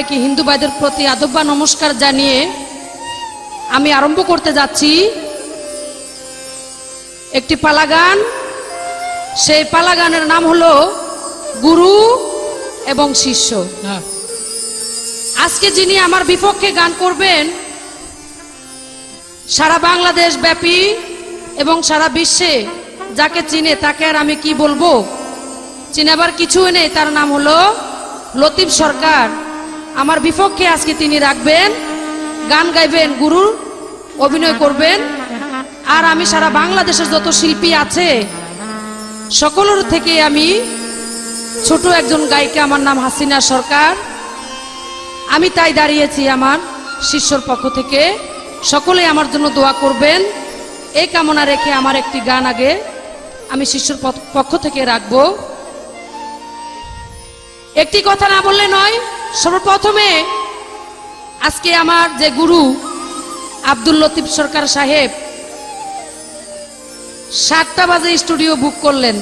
সবাইকে হিন্দু ভাইদের প্রতি আদব বা নমস্কার জানিয়ে আমি আরম্ভ করতে যাচ্ছি একটি পালা গান। সেই পালা গানের নাম হলো গুরু এবং শিষ্য। আজকে যিনি আমার বিপক্ষে গান করবেন, সারা বাংলাদেশ ব্যাপী এবং সারা বিশ্বে যাকে চিনে তাকে আর আমি কি বলবো, চিনাবার কিছুই নেই। তার নাম হলো লতিফ সরকার। আমার বিপক্ষে আজকে তিনি রাখবেন, গান গাইবেন, গুরুর অভিনয় করবেন। আর আমি সারা বাংলাদেশের যত শিল্পী আছে সকলের থেকে আমি ছোট একজন গায়িকা, আমার নাম হাসিনা সরকার। আমি তাই দাঁড়িয়েছি আমার শিষ্যর পক্ষ থেকে। সকলে আমার জন্য দোয়া করবেন এই কামনা রেখে আমার একটি গান আগে আমি শিষ্যর পক্ষ থেকে রাখবো। একটি কথা না বললে নয়। সর্বপ্রথমে আজকে আমার যে গুরু আব্দুল লতিফ সরকার সাহেব 7টা বাজে স্টুডিও বুক করলেন,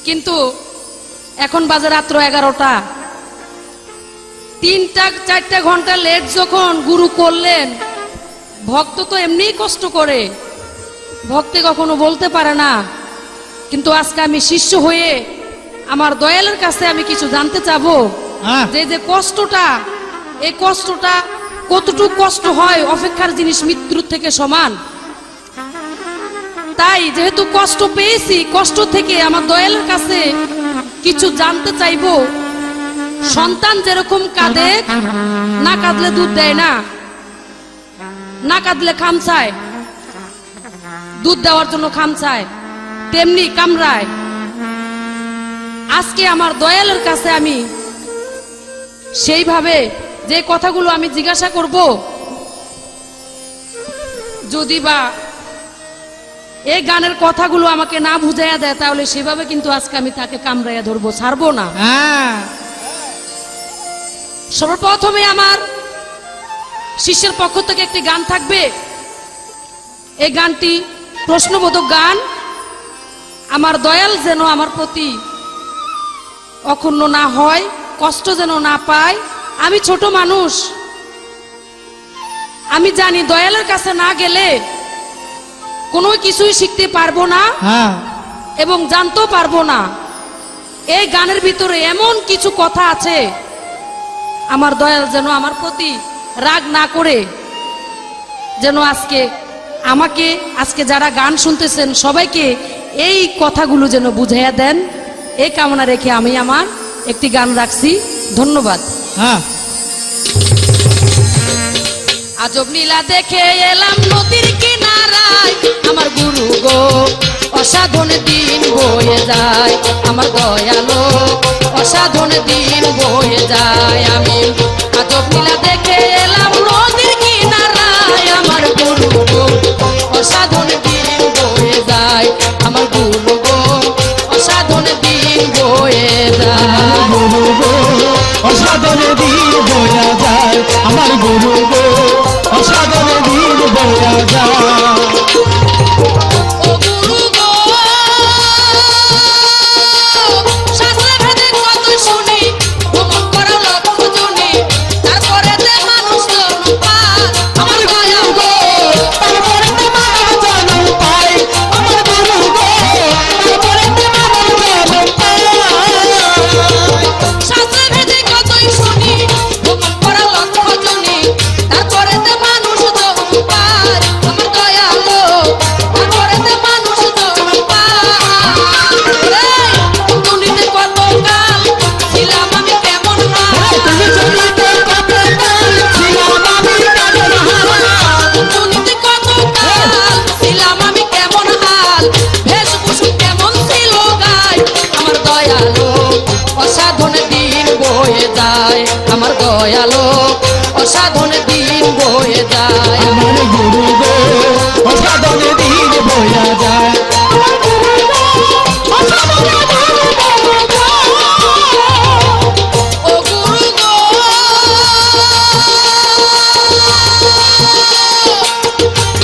কিন্তু এখন বাজে রাত্র 11টা। 3-4 ঘন্টা লেট যখন গুরু করলেন, ভক্ত তো এমনিই কষ্ট করে, ভক্তি কখনো বলতে পারে না। কিন্তু আজকে আমি শিষ্য হয়ে আমার দয়ালের কাছে আমি কিছু জানতে চাবো যে কষ্টটা, এই কষ্টটা কতটুকু কষ্ট হয়, অপেক্ষার জিনিস মৃত্যুর থেকে সমান। তাই যেহেতু কষ্ট পেয়েছি, কষ্ট থেকে আমার দয়ালের কাছে কিছু জানতে চাইবো। সন্তান যেরকম কাঁদে, না কাঁদলে দুধ দেয় না, না কাঁদলে খামচায়, দুধ দেওয়ার জন্য খামচায়, তেমনি কামড়ায়। আজকে আমার দয়ালের কাছে আমি সেইভাবে যে কথাগুলো আমি জিজ্ঞাসা করব, যদি বা এই গানের কথাগুলো আমাকে না বুঝাইয়া দেয়, তাহলে সেভাবে কিন্তু আজকে আমি তাকে কামড়াইয়া ধরবো, ছাড়বো না। সর্বপ্রথমে আমার শিষ্যের পক্ষ থেকে একটি গান থাকবে। এই গানটি প্রশ্নবোধক গান। আমার দয়াল যেন আমার প্রতি অক্ষুণ্ণ না হয়, কষ্ট যেন না পায়। আমি ছোট মানুষ, আমি জানি দয়ালের কাছে না গেলে কোনো কিছুই শিখতে পারবো না এবং জানতেও পারবো না। এই গানের ভিতরে এমন কিছু কথা আছে, আমার দয়াল যেন আমার প্রতি রাগ না করে, যেন আমাকে আজকে যারা গান শুনতেছেন সবাইকে এই কথাগুলো যেন বুঝাইয়া দেন, এই কামনা রেখে আমি আমার একটি গান রাখছি। ধন্যবাদ। আজব নীলা দেখে এলাম নদীর কিনারায়, আমার গুরু গো অসাধন দিন বয়ে যায়, আমার দয়ালো অসাধন দিন বয়ে যায়। আমি আজব নীলা দেখে এলাম নদীর কিনারায়, আমার গুরু গো অসাধন দিন বয়ে যায়, আমার গুরু গো অসাধন দিন বয়ে যায়, গুরু গো অসাধন দিন বয়ে যায়, আমার গুরু গো অসাধন দিন বয়ে যায়। আমার দয়ালো অসাধন দিন বয়ে যায়, আমার গুরু গো অসাধন দিন বয়ে যায়, আমার গুরু গো অসাধন দিন বয়ে যায়। ও গুরু গো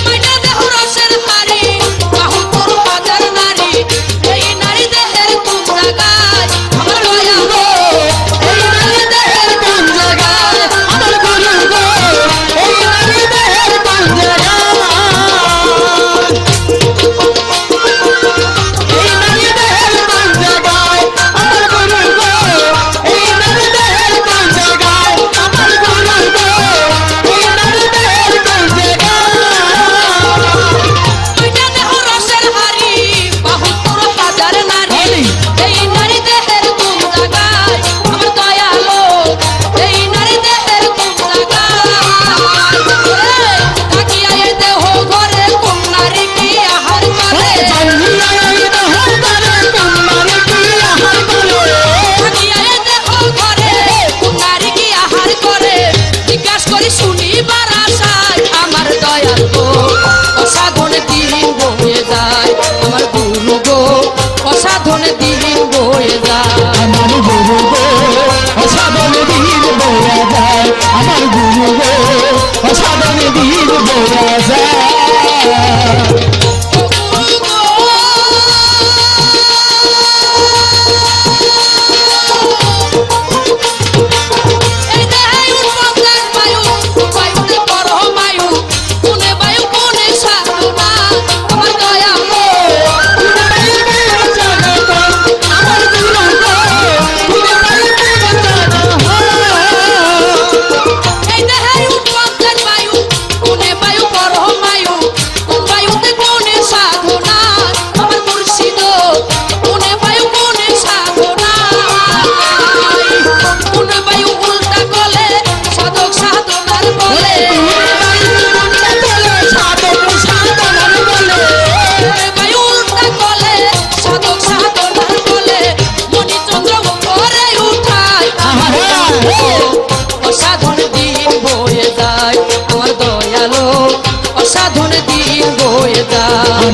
মাইনা দেহ রসের হাড়ি, বাহু তোর হাজার নারী, এই নারী দেহের তোমরা গায়, আমার দয়ালো এই নারী দেহের বয়া যায়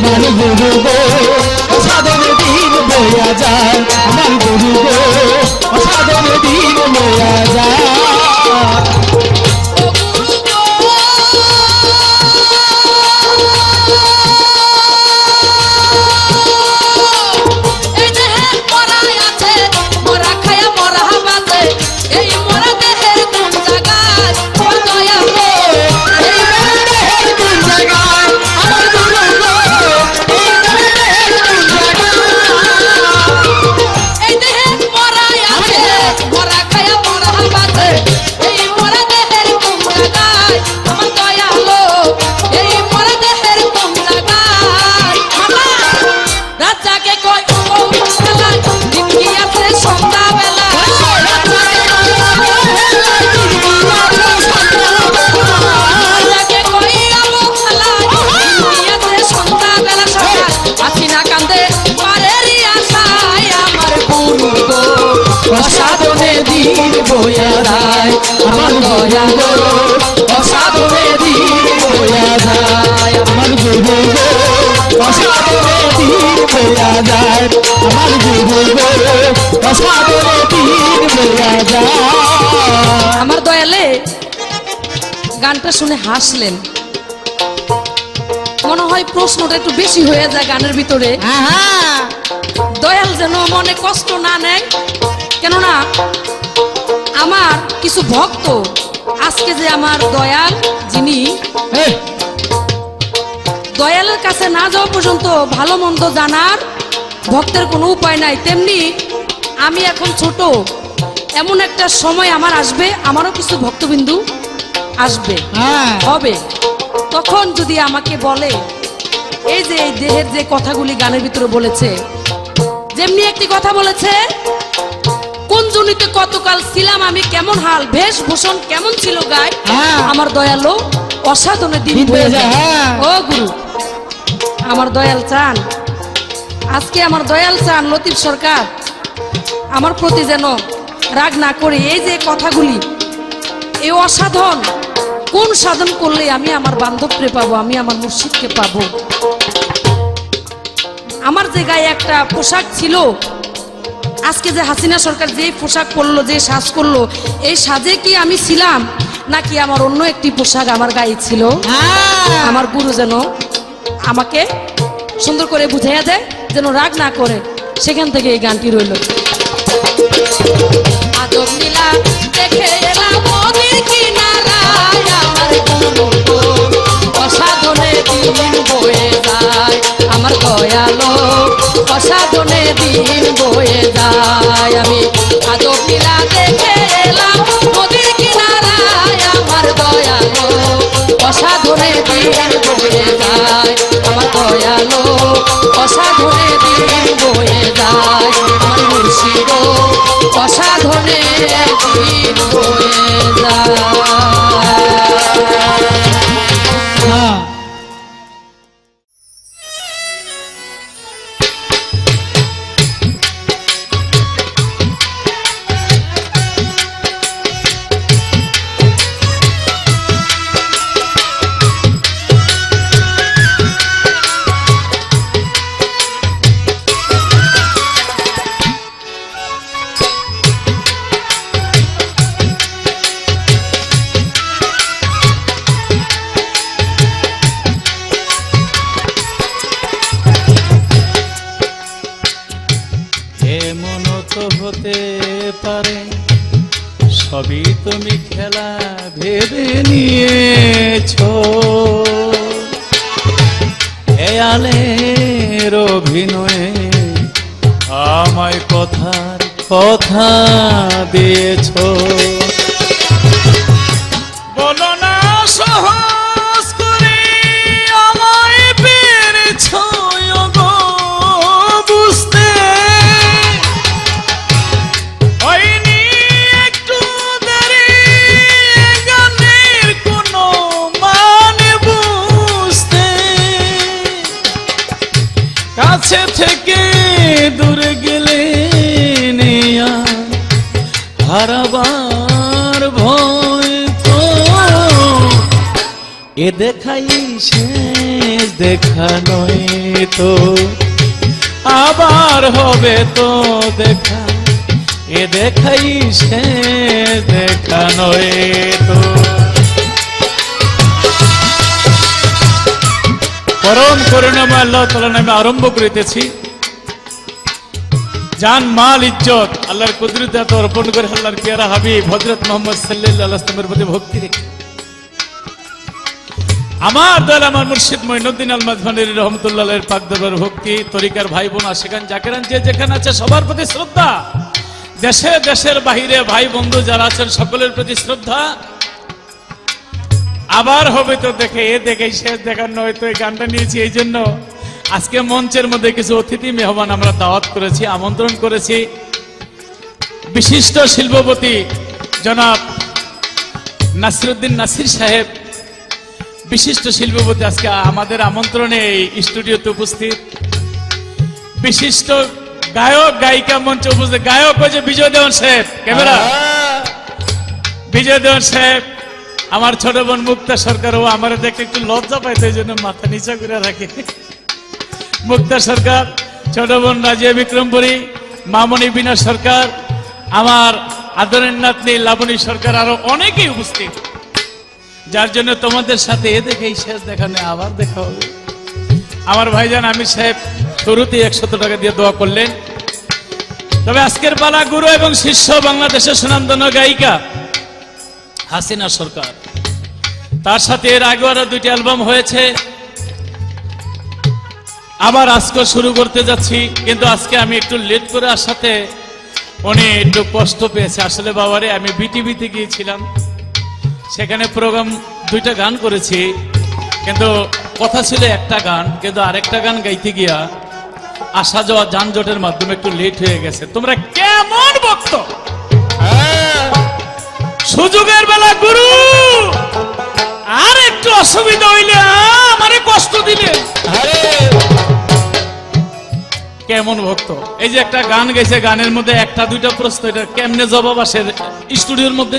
আমার গুরু গো অসাধন দিন বয়া যায় আমার গুরু গো অসাধন দিন বয়া যায় অসাধনে দিন বয়া যায় আমার দয়া গো অসাধনে দিন বয়া যায় আমার গুরু গো অসাধনে দিন বয়া যায় আমার গুরু গো অসাধনে দিন বয়া যায় আমার দয়ালে গানটা শুনে হাসলেন মনে হয় প্রশ্নটা একটু বেশি হয়ে যায় গানের ভিতরে দয়াল যেন মনে কষ্ট না নেয় কেননা আমার কিছু ভক্ত আজকে যে আমার দয়াল যিনি দয়ালের কাছে না যাওয়া পর্যন্ত ভালো মন্দ জানার ভক্তের কোনো উপায় নাই তেমনি আমি এখন ছোট এমন একটা সময় আমার আসবে আমারও কিছু ভক্তবিন্দু আসবে হবে তখন যদি আমাকে বলে এই যে এই দেহের যে কথাগুলি গানের ভিতরে বলেছে যেমনি একটি কথা বলেছে কোন জনিতে কতকাল ছিলাম আমি কেমন হাল বেশভূষণ কেমন ছিল গায়ে আমার দয়ালো অসাধনে দিন বয়ে যায় ও গুরু আমার দয়াল চান আজকে আমার দয়াল চান লতিফ সরকার আমার প্রতি যেন রাগ না করে এই যে কথাগুলি এই অসাধন কোন সাধন করলে আমি আমার বান্ধবকে পাবো আমি আমার মুর্শিদকে পাবো আমার যে গায়ে একটা পোশাক ছিল আজকে যে হাসিনা সরকার যে পোশাক পরলো যে সাজ করলো এই সাজে কি আমি ছিলাম নাকি আমার অন্য একটি পোশাক আমার গায়ে ছিল আমার গুরু যেন আমাকে সুন্দর করে বুঝাইয়া দেয় যেন রাগ না করে সেখান থেকে এই গানটি রইল আদব নীলা দেখে এলাম নদীর কিনারায় আমার গুরু অসাধনে দিন বয়ে যায় আমার দয়ালো অসাধনে দিন বয়ে যায় আমি আদব নীলা দেখে এলাম নদীর কিনারায় আমার দয়ালো অসাধনে দিন বয়ে যায় আমার দয়ালো অসাধনে দিন বয়ে যায় আমার মুর্শিদ অসাধনে দিন বয়ে যায় সবই তুমি খেলা ভেবে নিয়েছো, হেয়ালের অভিনয়ে আমায় কথার কথা দিয়েছো। বলো না সহজ করে আমায় পেরেছো গো বুঝতে, হয়নি একটু দেরি গানের কোনো মানে বুঝতে, কাছে থেকে দূরে গেলে নেয়া হারাবার ভয় তো, এ দেখাই শেষ দেখা নয় তো, আবার হবে তো দেখা, এ দেখাই শেষ দেখা নয় তো। পরম করুণাময় আল্লাহ তাআলার নামে আরম্ভ করিতেছি। জান মাল ইজ্জত আল্লাহর কুদরতে অর্পণ করে আল্লাহর পেয়ারা হাবিব হযরত মুহাম্মদ সাল্লাল্লাহু আলাইহি ওয়াসাল্লামের প্রতি ভক্তি রেখে আমার দল আমার মুর্শিদ মঈনুদ্দিন আল মাযভানী রাহমাতুল্লাহ আলাইহির পাক দরবার ভক্তি, তরিকার ভাই বোন আশিকান জাকিরান যে যেখানে আছে সবার প্রতি শ্রদ্ধা, দেশে দেশের বাহিরে ভাই বন্ধু যারা আছেন সকলের প্রতি শ্রদ্ধা। আবার হবে তো দেখে, এ দেখেই শেষ দেখার নয় তো, এই গানটা নিয়েছি এই জন্য। আজকে মঞ্চের মধ্যে কিছু অতিথি মেহমান আমরা দাওয়াত করেছি, আমন্ত্রণ করেছি। বিশিষ্ট শিল্পপতি জনাব নাসিরউদ্দিন নাসির সাহেব, বিশিষ্ট শিল্পপতি আজকে আমাদের আমন্ত্রণে এই স্টুডিওতে উপস্থিত। বিশিষ্ট গায়ক গায়িকা মঞ্চে উপস্থিত, গায়ক হয়েছে বিজয় দেওয়ান সাহেব, ক্যামেরা বিজয় দেওয়ান সাহেব। আমার ছোট বোন মুক্তা সরকার, ও আমার দেখে একটু লজ্জা পাইতো এই জন্য মাথা নিচা করে রাখে। মুক্তা সরকার, ছোট বোন রাজিয়া বিক্রমপুরী, মামনি বিনা সরকার, আমার আদরের নাতনি লাবণী সরকার, আরো অনেকেই উপস্থিত, যার জন্য তোমাদের সাথে এ দেখেই শেষ দেখা নেই, আবার দেখা হবে। আমার ভাইজান আমির সাহেব শুরুতেই 100 টাকা দিয়ে দোয়া করলেন। তবে আজকের পালা গুরু এবং শিষ্য বাংলাদেশের সুনামধন্য গায়িকা হাসিনা সরকার, তার সাথে এর আগে আরো 2টি অ্যালবাম হয়েছে। আবার আজকে শুরু করতে যাচ্ছি, কিন্তু আজকে আমি একটু লেট করে আসাতে উনি একটু কষ্ট পেয়েছে। আসলে বাবারে আমি বিটিভিতে গিয়েছিলাম, সেখানে প্রোগ্রাম 2টা গান করেছি, কিন্তু কথা ছিল একটা গান, কিন্তু আরেকটা গান গাইতে গিয়া আসা যাওয়া যানজটের মাধ্যমে একটু লেট হয়ে গেছে। তোমরা কেমন ভক্ত, সুযোগের বেলা গুরু আর একটু অসুবিধা হইলে আমারে কষ্ট দিলে, কেমন ভক্ত। এই যে একটা গান গেছে, গানের মধ্যে 1টা 2টা প্রশ্ন, এটা কেমনে জবাব আসে স্টুডিওর মধ্যে?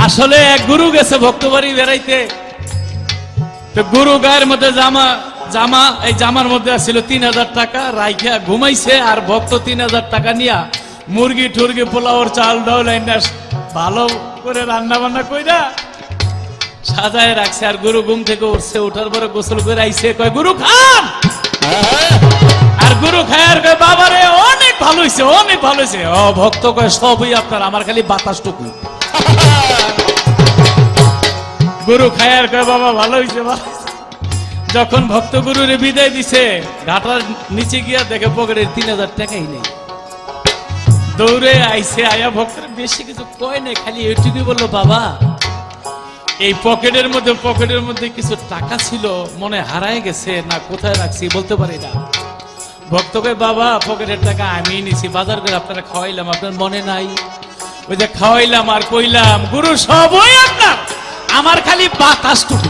আসলে এক গুরু গেছে ভক্ত বাড়ি বেড়াইতে, তো গুরু গায়ের মধ্যে জামা এই জামার মধ্যে ছিল 3000 টাকা, রাইখা ঘুমাইছে, আর ভক্ত 3000 টাকা নিয়া মুরগি টুরগি পোলাওর চাল ডাউল ভালো করে রান্না বান্না কইরা সাজায় রাখছে। আর গুরু ঘুম থেকে উঠছে, উঠার পরে গোসল করে আইছে, কয় গুরু খান। আর গুরু খায় আর কয় বাবারে অনেক ভালো হয়েছে, অনেক ভালো হয়েছে। ও ভক্ত কয় সবই আপনার, আমার খালি বাতাসটুকু। গুরু খায় আর কয় বাবা ভালো হয়েছে। যখন ভক্ত গুরুরে বিদায় দিছে, ঘাটার নিচে গিয়া দেখে পকেটের 3000 টাকাই নেই। দৌড়ে আইছে, আয়া ভক্তের বেশি কিছু কয় নাই, খালি এটুকুই বললো বাবা এই পকেটের মধ্যে কিছু টাকা ছিল, মনে হারায় গেছে না কোথায় রাখছি বলতে পারি না। ভক্তকে বাবা পকেটের টাকা আমি নিছি, বাজার করে আপনারা খাওয়াইলাম, আপনার মনে নাই? ওই যে খাওয়াইলাম আর কইলাম গুরু সবই আপনার, আমার খালি বাতাসটুকু।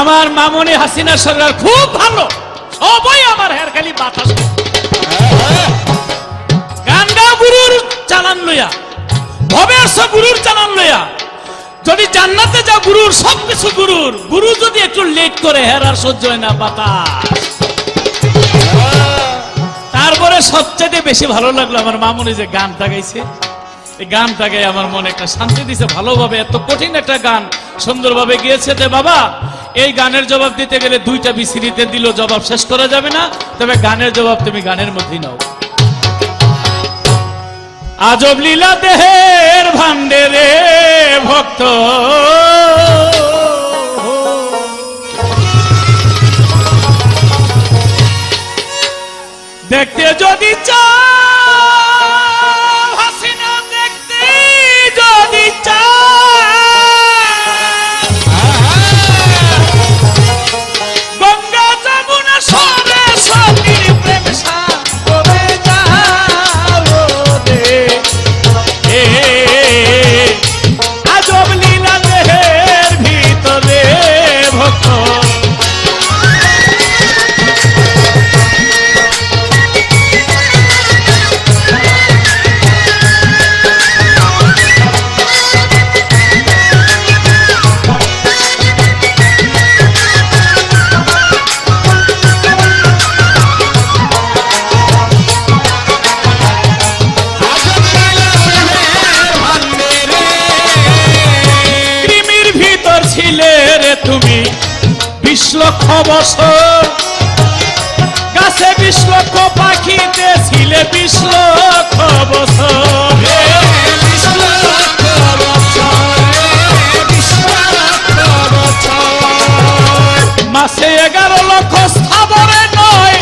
আমার মামনি হাসিনা সরকার খুব ভালো, সবই আমার হের খালি বাতাস। গান গাও গুরুর চালান লইয়া, ভবে আসো গুরুর চালান লইয়া, যদি জান্নাতে যাও গুরুর সবকিছু গুরুর। গুরু যদি একটু লেট করে হের আর সহ্য হয় না বাতাস। তারপরে সবচেয়ে বেশি ভালো লাগলো আমার মামনি যে গানটা গাইছে, এই গানটা গাই আমার মনে একটা শান্তি দিছে। ভালোভাবে এত কঠিন একটা গান সুন্দরভাবে গিয়েছে। যে বাবা এই গানের জবাব দিতে গেলে 2টা বিসিরিতে দিল জবাব শেষ করা যাবে না, তবে গানের জবাব তুমি গানের মধ্যেই নাও। আজব লীলা দেহের ভান্ডে রে ভক্ত, দেখতে যদি চাও হাসিনা, দেখতে যদি গঙ্গা যমুনা সরস্বতীর প্রেম সাগরে যাও রে। আজব লীলা দেহের ভিতরে ভক্ত, তুমি 20 লক্ষ বছর, গাছে 20 লক্ষ পাখিতে ছিলে 20 লক্ষ বছর, মাসে 11 লক্ষ স্থাবরে 9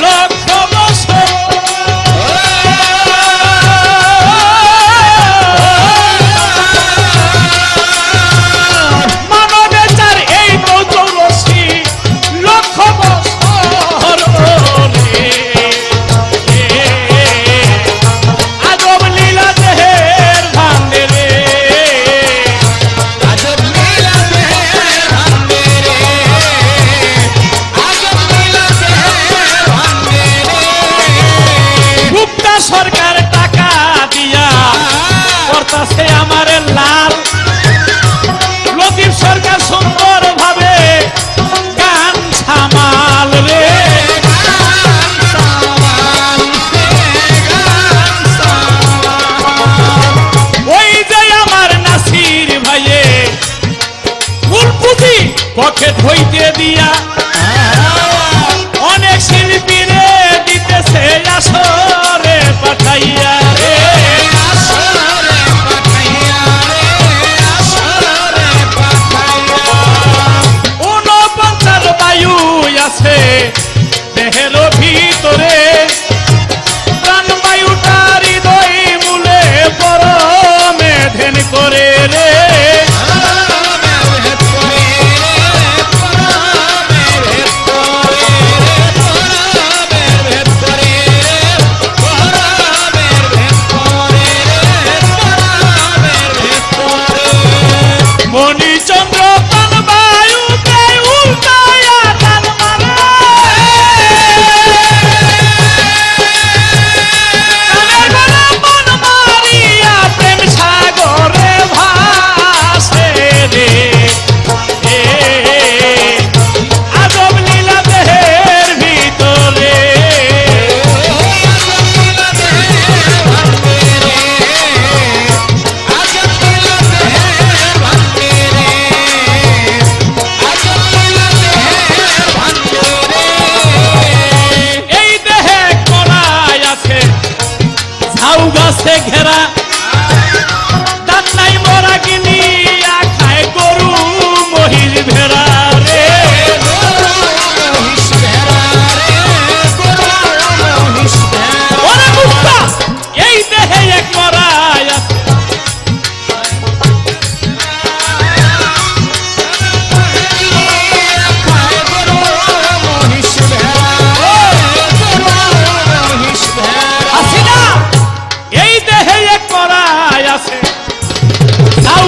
লক্ষ বছর, সরকার টাকা দিয়া করতাছে আমারে লাল, লতিফ সরকার সুন্দর ভাবে গান সামাল রে। ওই যে আমার নাসির ভাইয়ে ফুলপুতি পকেট হইতে দিয়া অনেক শিল্পীরে দিতেছে আসরে পাঠাইয়া রে। 49 বায়ু আছে দেহের ভিতরে, প্রাণ বায়ুটা হৃদয় মূলে পরমে ধ্যান করে রে। মণিচন্দ্র প্রাণ বায়ুতে উল্টায়া টান মারে, মন মারিয়া প্রেম সাগরে ভাসে রে। আজব লীলা দেহের ভিতরে, এই দেহে কড়াই আছে ঝাউ গাছে ঘেরা, দাঁত নাই মরা গিনিয়া খায় গরু মহিষ ভেড়া রে। ওরে মুক্তা, এই দেহে এক কড়াই আছে হাসিনা, এই দেহে এক কড়াই আছে ঝাউ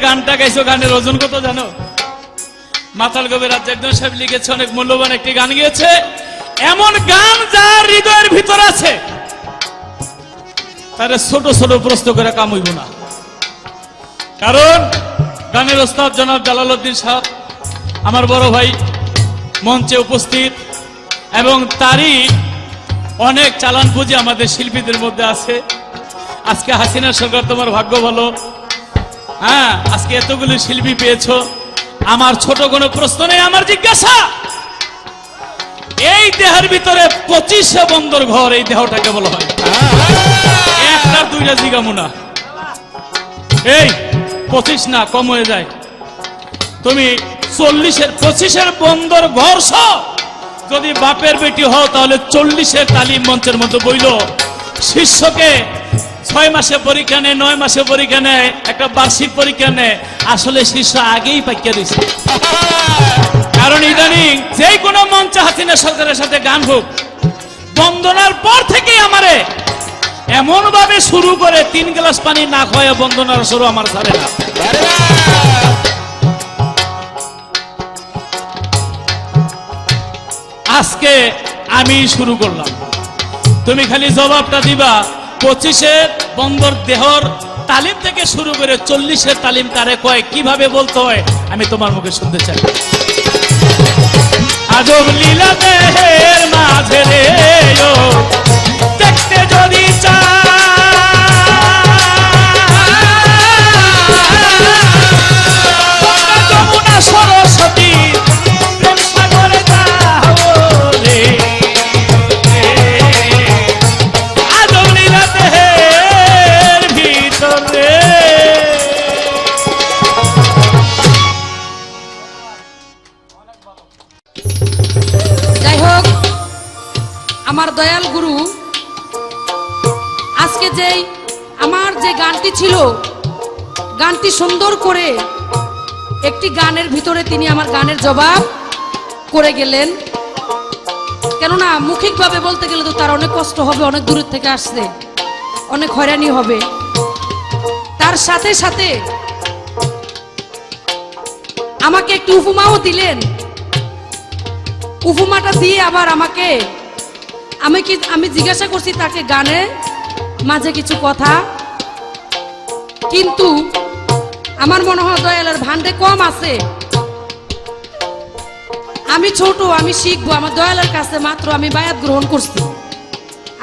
গানটা গাইছো, গানের ওজন কত জানো? মাতাল কবি রাজ্জাক একজন সাহেব লিখেছে, অনেক মূল্যবান একটি গান গিয়েছে, এমন গান যার হৃদয়ের ভিতর আছে তার ছোট ছোট প্রশ্ন করে কাম হইব না। কারণ গানের ওস্তাদ জনাব জালালউদ্দিন সাহেব আমার বড় ভাই মঞ্চে উপস্থিত, এবং তারই অনেক চালান পুঁজি আমাদের শিল্পীদের মধ্যে আছে। আজকে হাসিনা সরকার, তোমার ভাগ্য ভালো, হ্যাঁ, আজকে এতগুলো শিল্পী পেয়েছো। আমার ছোট কোনো প্রশ্ন নেই, আমার জিজ্ঞাসা, এই দেহের ভিতরে 25 বন্দর ঘর, এই দেহটাকে বলা হয়? একটা দুইটা জিগামু না, এই 25 না, কম হয়ে যায়। তুমি 25 বন্দর ঘর সব যদি বাপের বেটি হও, তাহলে 40 তালিম মঞ্চের মধ্যে বইল। শিষ্যকে 6 মাসে পরীক্ষা নেয়, 9 মাসে পরীক্ষা নেয়, একটা বার্ষিক পরীক্ষা নেয়। আসলে শিষ্য আগেই পাইকা দিছে। কারণ ইদানিং যে কোনো মঞ্চে হাসিনা সরকারের সাথে গান হোক, বন্দনার পর থেকে আমারে এমন ভাবে শুরু করে 3 গ্লাস পানি না খাওয়া বন্দনার শুরু আমার ছাড়ে না। আজকে আমি শুরু করলাম, তুমি খালি জবাবটা দিবা 25 বন্দর দেহর তালিম থেকে শুরু করে 40 তালিম কারে কয়, কিভাবে বলতে হয়, আমি তোমার মুখে শুনতে চাই। আজব লীলা দেহের মাঝে রে ও, দেখতে যদি যমুনা সরস্বতী প্রেম সাগরে যাও রে, আজব লীলা দেহের ভিতরে। যাই হোক, আমার দয়াল গুরু আজকে যেই আমার যে গানটি ছিল, গানটি সুন্দর করে একটি গানের ভিতরে তিনি আমার গানের জবাব করে গেলেন। কেননা মৌখিকভাবে বলতে গেলে তো তার অনেক কষ্ট হবে, অনেক দূরের থেকে আসছে, অনেক হয়রানি হবে। তার সাথে সাথে আমাকে একটি উপমাও দিলেন। উপমাটা দিয়ে আবার আমাকে আমি জিজ্ঞাসা করছি তাকে গানে মাঝে কিছু কথা, কিন্তু আমার মনে হয় দয়ালের ভান্ডে কম আছে। আমি ছোট, আমি শিখবো, আমার দয়ালের কাছে মাত্র আমি বায়াত গ্রহণ করছি,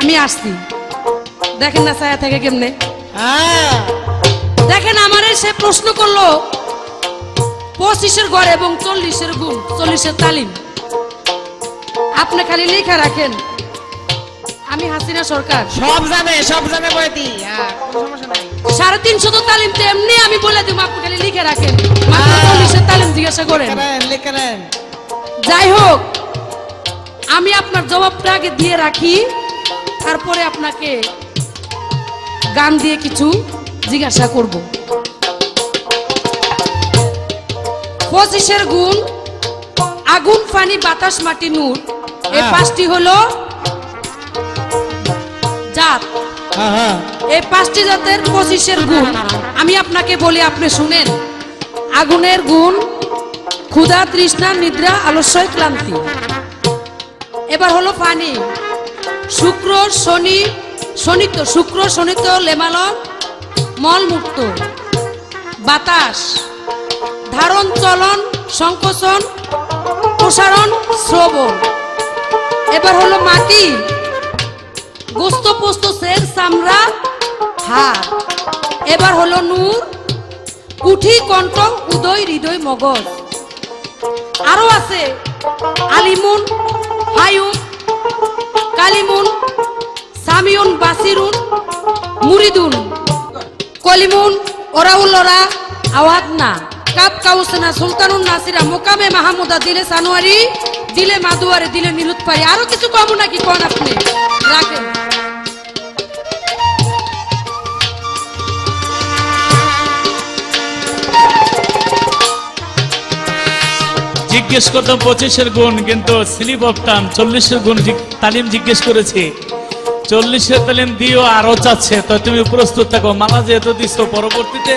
আমি আসছি। দেখেন না ছায়া থেকে কেমনে, দেখেন আমারে সে প্রশ্ন করলো 25 ঘর এবং 40 গুণ, 40 তালিম। আপনি খালি লেখা রাখেন আমি হাসিনা সরকার, সব জানে বইতি, কোনো সমস্যা নাই। 350 তালিম তো এমনি আমি বলে দিব, আপনি খালি লিখে রাখেন, মাত্র 40 তালিম জিজ্ঞাসা করেন। লিখেন। যাই হোক, আমি আপনার জবাবটা আগে দিয়ে রাখি, তারপরে আপনাকে গান দিয়ে কিছু জিজ্ঞাসা করব। 25 গুণ, আগুন পানি বাতাস মাটি নূর, এই 5টি হলো জাত। এই 5টি জাতের 25 গুণ আমি আপনাকে বলি, আপনি শুনেন। আগুনের গুণ ক্ষুধা, তৃষ্ণা, নিদ্রা, আলস্য, ক্লান্তি। এবার হলো পানি, শুক্র শনিত, শুক্র শনিত লেমাল মলমুক্ত। বাতাস ধারণ, চলন, সংকোচন, প্রসারণ, শ্রবণ। এবার হলো মাটি, গোস্ত, পোস্ত, সের, চামড়া, হাড়। এবার হলো নূর, কুঠি, কণ্ঠ, উদয়, হৃদয়, মগজ। আরো আছে আলিমুন, হায়ুন, কালিমুন, সামিউন, বাসিরুন, মুরিদুন, কলিমুন, ওরাউলরা, আওয়াদনা, কাপ কাউসনা, সুলতানুন নাসিরা, মোকামে মাহমুদা, দিলে সানোয়ারি, দিলে মাদুয়ারে, দিলে নিলুৎপারি। আরো কিছু কম নাকি কোন আপনি রাখেন। জিজ্ঞেস করতাম 25 গুণ, কিন্তু স্লিপ অফ টান 40 গুণ তালিম জিজ্ঞেস করেছি। 40 তালিম দিও আরো চাচ্ছে, তো তুমি প্রস্তুত থাকো। মালা যেহেতু দিচ্ছ, পরবর্তীতে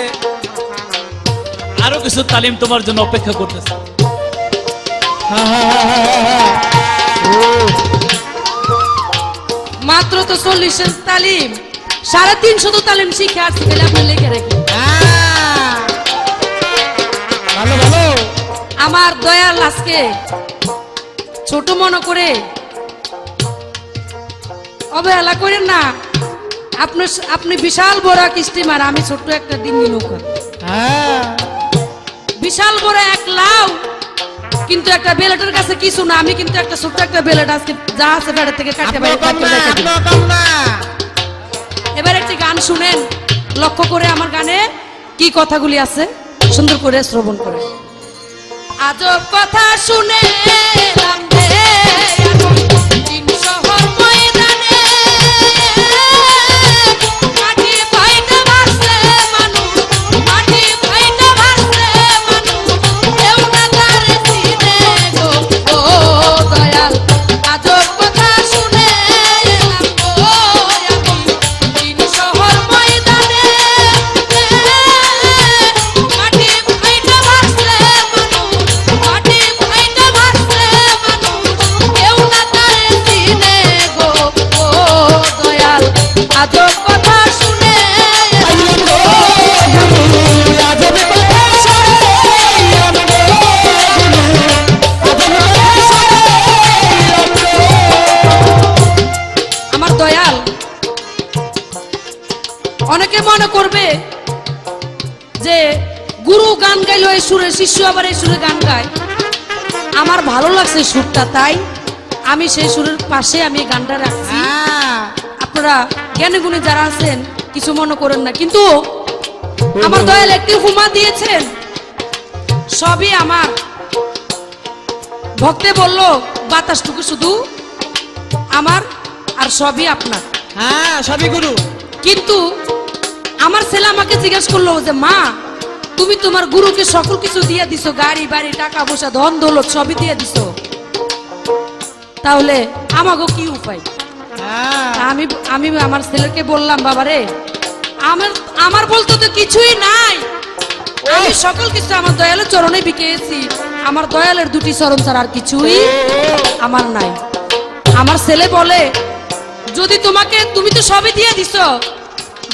আরো কিছু তালিম তোমার জন্য অপেক্ষা করতেছে। মাত্র তো 40 তালিম, 350 তো তালিম শিখে আসছি, তাহলে আপনি লিখে রাখি। ভালো ভালো। আমার দয়াল আজকে ছোট মনে করে অবহেলা করেন না। আপনি বিশাল বড় এক স্টিমার, আমি ছোট্ট একটা ডিঙ্গি নৌকা। বিশাল বড় এক লাউ, কিন্তু একটা বেলেটের কাছে কিছু না। আমি কিন্তু একটা ছোট্ট একটা বেলেট আজকে যা আছে বেড়ে থেকে কাটতে পারি। এবার একটি গান শুনেন, লক্ষ্য করে আমার গানে কি কথাগুলি আছে সুন্দর করে শ্রবণ করে। আজব কথা শুনে এলাম রে তিন শহর ময়দানে, মাটি ফাইটা ভাসছে মানুষ, মাটি ফাইটা ভাসছে মানুষ, কেউ না তারে চিনে গো ও দয়াল। আজব কথা শুনে এলাম গো আমি তিন শহর ময়দানে, মাটি ফাইটা ভাসছে মানুষ, মাটি ফাইটা ভাসছে মানুষ, কেউ না তারে চিনে গো ও দয়াল। আজব কথা শুনে এলাম গো আমার দয়াল। অনেকে মনে করবে যে গুরু গান গাইলো এই সুরে, শিষ্য আবার এই সুরে গান গায়। আমার ভালো লাগছে সুরটা, তাই আমি সেই সুরের পাশে আমি এই গানটা রাখছি। আপনারা জ্ঞানী গুণী যারা আছেন কিছু মনে করেন না, কিন্তু আমার দয়াল একটি হুমা দিয়েছেন, সবই আমার। ভক্তে বলল বাতাসটুকু শুধু আমার আর সবই আপনার। সবই গুরু। কিন্তু আমার ছেলে আমাকে জিজ্ঞেস করলো যে মা, তুমি তোমার গুরুকে সকল কিছু দিয়ে দিছো, গাড়ি বাড়ি টাকা পয়সা ধন দৌলত সবই দিয়ে দিছো, তাহলে আমাকে কি উপায়? আমি আমি আমার ছেলেকে বললাম, বাবারে আমার আমার বলতে তো কিছুই নাই, আমি সকল কিছু আমার দয়ালের চরণে বিকেছি। আমার দয়ালের দুটি চরণ ছাড়া আর কিছুই আমার নাই। আমার ছেলে বলে, যদি তোমাকে, তুমি তো সবই দিয়ে দিছো,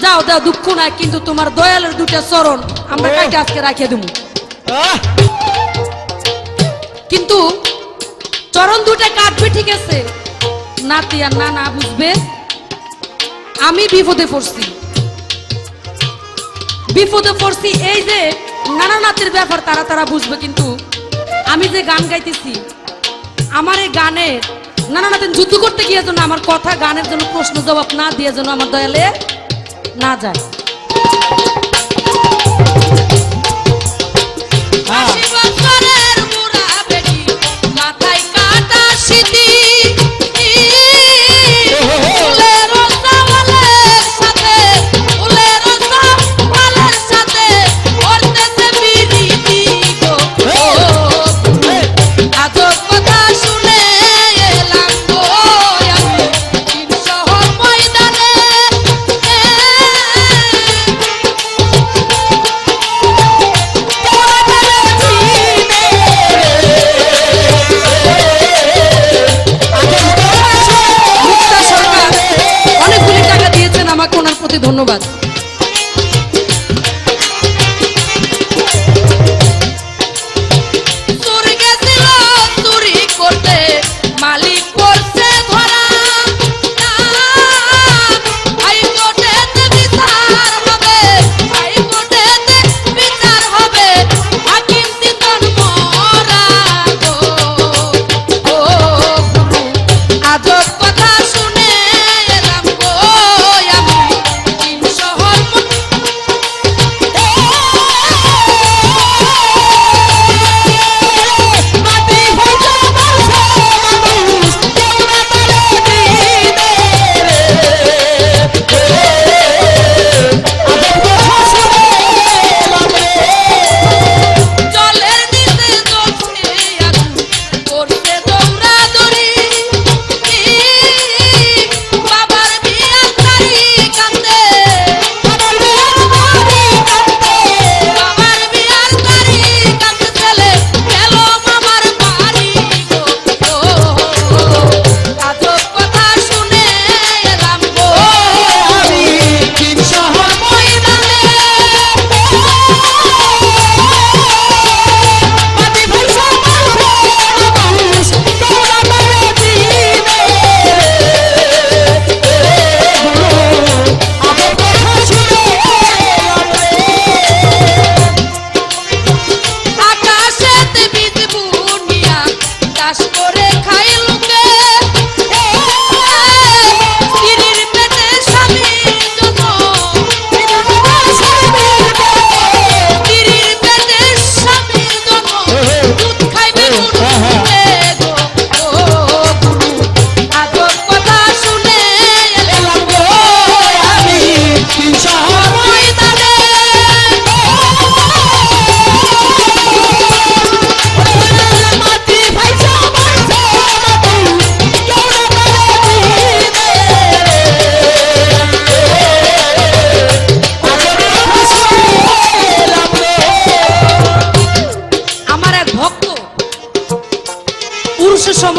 যাও দাও দুঃখ নাই, কিন্তু তোমার দয়ালের দুটা চরণ আমরা কাকে আজকে রাখিয়ে দেবো। কিন্তু চরণ দুটা কাটবে ঠিক আছে, নাতি আর না না বুঝবে আমি বিপদে পড়ছি, বিপদে পড়ছি। এই যে নানা নাতির ব্যাপার তারা তারা বুঝবে, কিন্তু আমি যে গান গাইতেছি, আমার এই গানের নানা নাতিন যুদ্ধ করতে গিয়ে যেন আমার কথা গানের জন্য প্রশ্ন জবাব না দিয়ে যেন আমার দয়ালে না যায়। মাথায় কাটা সিঁথি,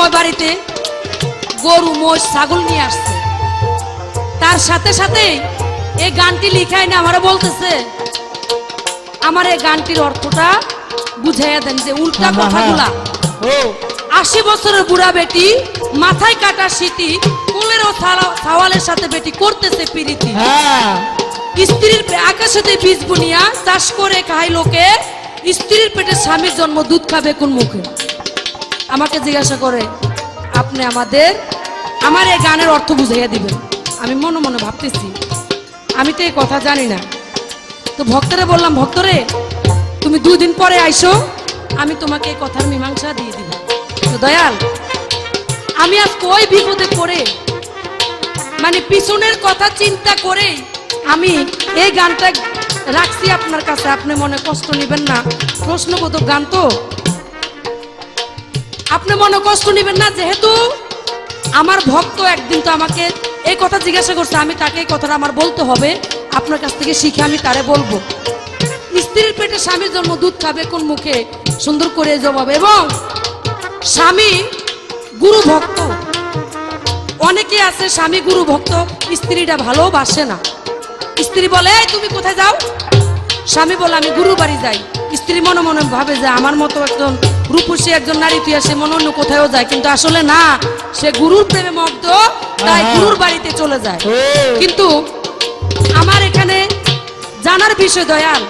সময় বাড়িতে গরু মোষ ছাগল নিয়ে আসছে, তার সাথে সাথে এই গানটি লিখায় না আমারে বলতেছে, আমার এই গানটির অর্থটা বুঝাইয়া দেন যে উল্টা কথাগুলা। 80 বছরের বুড়া বেটি, মাথায় কাটা সিটি, কোলের ও ছাওয়ালের সাথে বেটি করতেছে প্রীতি। স্ত্রীর আকাশেতে বীজ বুনিয়া চাষ করে খাই লোকে, স্ত্রীর পেটে স্বামীর জন্ম দুধ খাবে কোন মুখে। আমাকে জিজ্ঞাসা করে আপনি আমার এই গানের অর্থ বুঝাইয়া দিবেন। আমি মনে মনে ভাবতেছি আমি তো এই কথা জানি না। তো ভক্তরে বললাম, ভক্তরে তুমি 2 দিন পরে আইসো, আমি তোমাকে এই কথার মীমাংসা দিয়ে দিব। তো দয়াল, আমি আজ ওই বিপদে পড়ে মানে পিছনের কথা চিন্তা করে আমি এই গানটা রাখছি আপনার কাছে। আপনি মনে কষ্ট নেবেন না, প্রশ্নবোধক গান তো, আপনি মনে কষ্ট নেবেন না। যেহেতু আমার ভক্ত একদিন তো আমাকে এই কথা জিজ্ঞাসা করছে, আমি তাকে এই কথাটা আমার বলতে হবে, আপনার কাছ থেকে শিখে আমি তারে বলবো। স্ত্রীর পেটে স্বামীর জন্ম দুধ খাবে কোন মুখে, সুন্দর করে জবাব। এবং স্বামী গুরু ভক্ত, অনেকে আছে স্বামী গুরু ভক্ত, স্ত্রীটা ভালোবাসে না। স্ত্রী বলে এই তুমি কোথায় যাও, স্বামী বলে আমি গুরু বাড়ি যাই। স্ত্রী মনে মনে ভাবে যে আমার মতো একজন রূপসী একজন নারী তুই সে মনে অন্য কোথাও যায়, কিন্তু আসলে না, সে গুরুর প্রেমে মগ্ন, তাই গুরুর বাড়িতে চলে যায়। কিন্তু আমার এখানে জানার বিষয় দয়াল,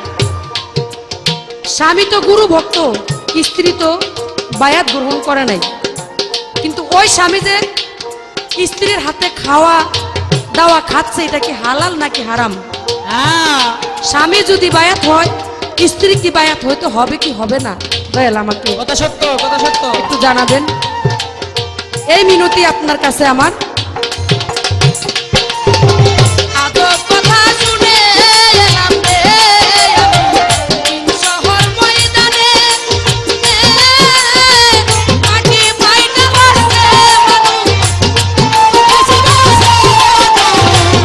স্বামী তো গুরু ভক্ত, স্ত্রী তো বায়াত গ্রহণ করে নাই। কিন্তু ওই স্বামী যে স্ত্রীর হাতে খাওয়া দাওয়া খাচ্ছে, এটা কি হালাল নাকি হারাম? স্বামী যদি বায়াত হয়, স্ত্রী কি বায়াত হইতে হবে কি হবে না? দয়াল আমাকে কথা সত্য, কথা সত্য একটু জানাবেন। এই মিনতি আপনার কাছে আমার। আদব কথা শুনে এলাম রে শহর ময়দানে, মাটি পাইটা বাসে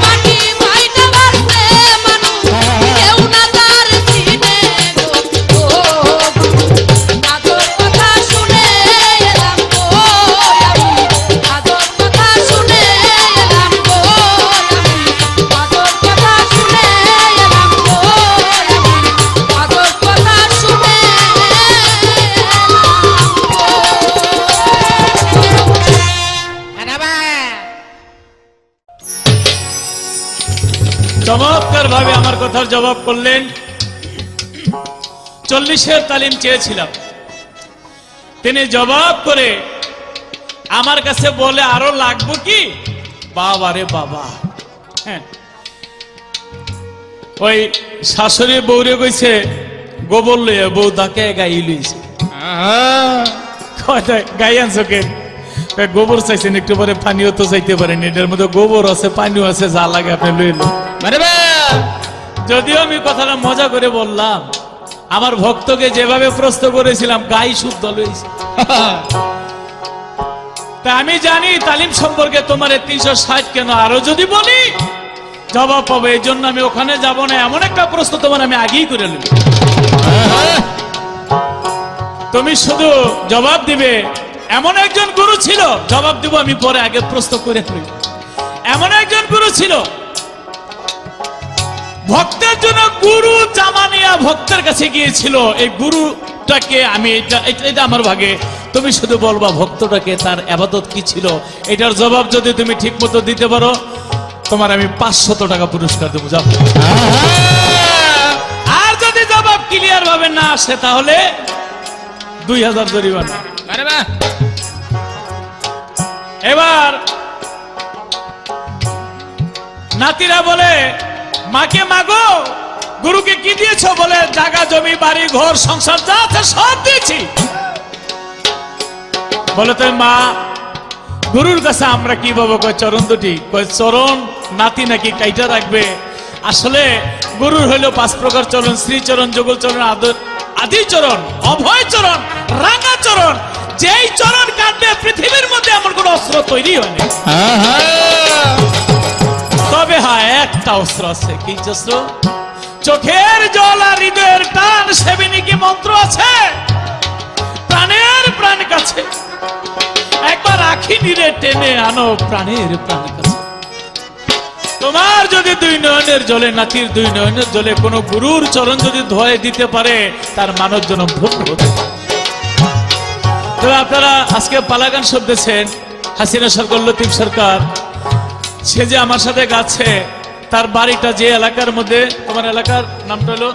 মাটি পাইটা বাসে মানুষ, কেউ না তার চিনে গো। আদব কথা শুনে এলাম গো আমি, আদব কথা শুনে এলাম গো আমি, আদব কথা শুনে এলাম গো আমি, আদব কথা শুনে চমৎকার ভাবে আমার কথার জবাব করলেন। 40-এর তালিম চেয়েছিলাম, তিনি জবাব করে আমার কাছে বলে আরো লাগবো কি? বাবা রে বাবা। হ্যাঁ, ওই শাশুড়ি বউরে কইছে গোবর লইয়া বউ তাকে গাই লইছে। গাই আনছো কেন? গোবর চাইছেন, একটু পরে পানিও তো চাইতে পারেন, এটার মধ্যে গোবর আছে পানিও আছে, যা লাগে আপনি লইল। যদিও আমি কথাটা মজা করে বললাম, আমার ভক্তকে যেভাবে প্রশ্ন করেছিলাম গাই শুদ্ধ লইছে। তা আমি জানি তালিম সম্পর্কে তোমার 360 কেন, আরো যদি বলি জবাব পাবে, এই জন্য আমি ওখানে যাব না। এমন একটা প্রশ্ন তোমার আমি আগেই করে নেব, তুমি শুধু জবাব দিবে। এমন একজন গুরু ছিল, জবাব দিব আমি পরে, আগে প্রশ্ন করে নেব। এমন একজন গুরু ছিল, ভক্তের জন্য গুরু জামানিয়া ভক্তের কাছে গিয়েছিল। এই গুরুটাকে আমি এটা আমার ভাগে, তুমি শুধু বলবা ভক্তটাকে তার ইবাদত কি ছিল, এটার জবাব যদি তুমি ঠিক মতো দিতে পারো, তোমার আমি 500 টাকা পুরস্কার দেবো, যাও। আর যদি জবাব ক্লিয়ার ভাবে না আসে, তাহলে 2000 জরিমানা। এবার নাতিরা বলে মাকে, মাগো গুরুকে কি দিয়েছ? বলে জায়গা জমি বাড়ি ঘর সংসার যা আছে সব দিয়েছি। বলে তো মা, গুরুর কাছে আমরা কি পাবো? কয় চরণ দুটি। কয় চরণ নাতি নাকি কাইটা রাখবে? আসলে গুরুর হইল 5 প্রকার চরণ: শ্রীচরণ, যুগল চরণ, আদি চরণ, অভয় চরণ, রাঙা চরণ। যেই চরণ কাটবে পৃথিবীর মধ্যে এমন কোন অস্ত্র তৈরি হয়নি। তবে হ্যাঁ, একটা অস্ত্র আছে। কি অস্ত্র? চোখের জল আর হৃদয়ের টান সেবিনী কি মন্ত্র আছে? প্রাণের প্রাণ কাছে একবার আখি নিরে টেনে আনো প্রাণের প্রাণ কাছে। তোমার যদি দুই নয়নের জলে, নাতির দুই নয়নের জলে কোন গুরুর চরণ যদি ধোয় দিতে পারে, তার মানব জনম ধন্য হতে পারে। তবে আপনারা আজকে পালাগান শুনতেছেন, হাসিনা সরকার, লতিফ সরকার, সে যে আমার সাথে গাচ্ছে, তার বাড়িটা যে এলাকার মধ্যে, তোমার এলাকার নামটা হলো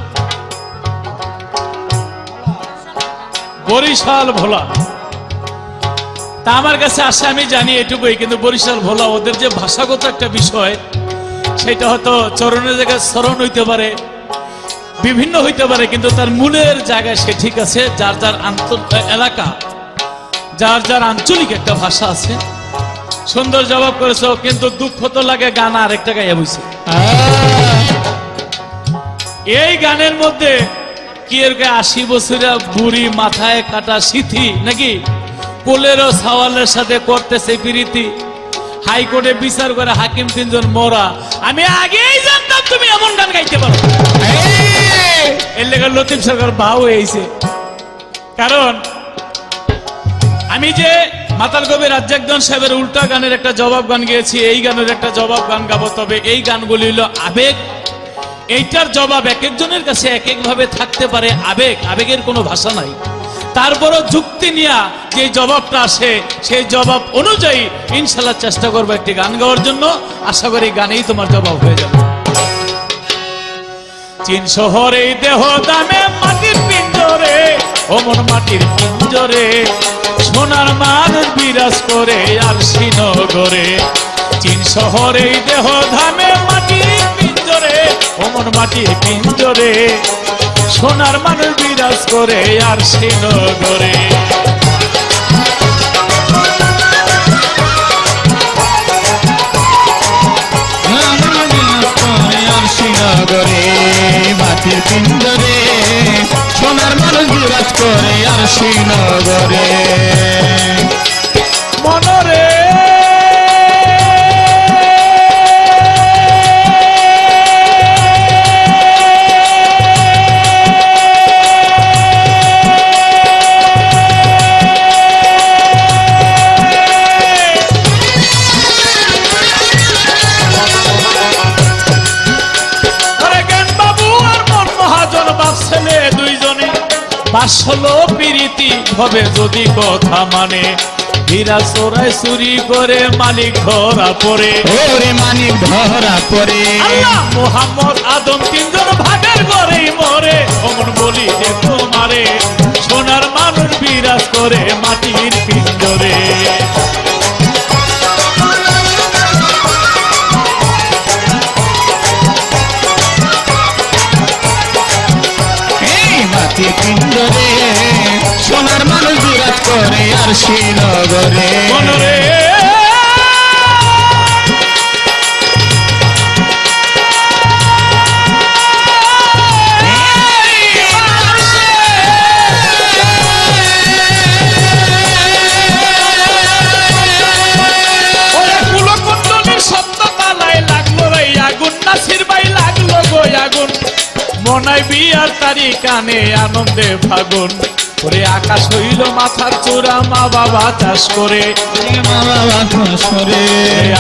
বরিশাল ভোলা। তা আমার কাছে আসে, আমি জানি এটুকুই, কিন্তু বরিশাল ভোলা ওদের যে ভাষাগত একটা বিষয়, সেটা হয়তো চরণের জায়গায় চরণ হইতে পারে, বিভিন্ন হইতে পারে, কিন্তু তার মূলের জায়গায় সে ঠিক আছে। যার যার এলাকা, যার যার আঞ্চলিক একটা ভাষা আছে। সুন্দর জবাব করেছো, কিন্তু দুঃখ তো লাগে গান আরেকটা গাইয়া বইছে। এই গানের মধ্যে কি এর 80 বছরের বুড়ি, মাথায় কাটা সিথি নাকি কোলেরও সওয়ালের সাথে করতেছে প্রীতি, হাইকোর্টে বিচার করে হাকিম 3 জন মোরা। আমি আগেই জানতাম তুমি এমন গান গাইতে পারো। এর লেগে লতিফ সরকার ভাও হয়েছে। কারণ আমি যে মাতাল কবি রাজ্জাকজন সাহেবের উল্টা গানের একটা জবাব গান গিয়েছি, এই গানের একটা জবাব গান গাবো। তবে এই গানগুলি হলো আবেগ, এইটার জবাব এক একজনের কাছে এক এক ভাবে থাকতে পারে। আবেগের কোনো ভাষা নাই। তারপরও যুক্তি নিয়ে যে জবাবটা আসে, সেই জবাব অনুযায়ী ইনশাল্লাহ চেষ্টা করবো একটি গান গাওয়ার জন্য। আশা করি গানেই তোমার জবাব হয়ে যাবে। চীন শহরে দেহ দামে মাটির পিঞ্জরে, ওমন মাটির পিঞ্জরে সোনার মানুষ বিরাজ করে আর শ্রীনগরে। চীন শহরে দেহ ধামে মাটির পিঞ্জরে, ওমন মাটির পিঞ্জরে সোনার মানুষ বিরাজ করে আর শ্রীনগরে। শ্রীনগরে মাটির পিঞ্জরে সোনার মানুষ বিরাজ করে আর শ্রীনগরে। মনরে আসলো প্রীতি হবে যদি কথা মানে, হীরা চোরাই চুরি করে মালিক ধরা পড়ে। ওরে মালিক ধরা পড়ে। আল্লাহ মোহাম্মদ আদম 3 জন ভাগের ঘরে মরে, অমন বলি যে তোমারে সোনার মানুষ বিরাজ করে মাটির পিঞ্জরে। মাটির পিঞ্জরে সোনার মানুষ বিরাজ করে আর শ্রীনগরে। মনরে কুলকুণ্ডলীর শব্দ তালায় লাগলো রে আগুন, নাসির ভাই লাগলো গো আগুন, মনাই বিয়ার তারি কানে আনন্দে ফাগুন। ওরে আকাশ হইল মাথার চূড়া, মা বাবা চাষ করে। মা বাবা চাষ করে।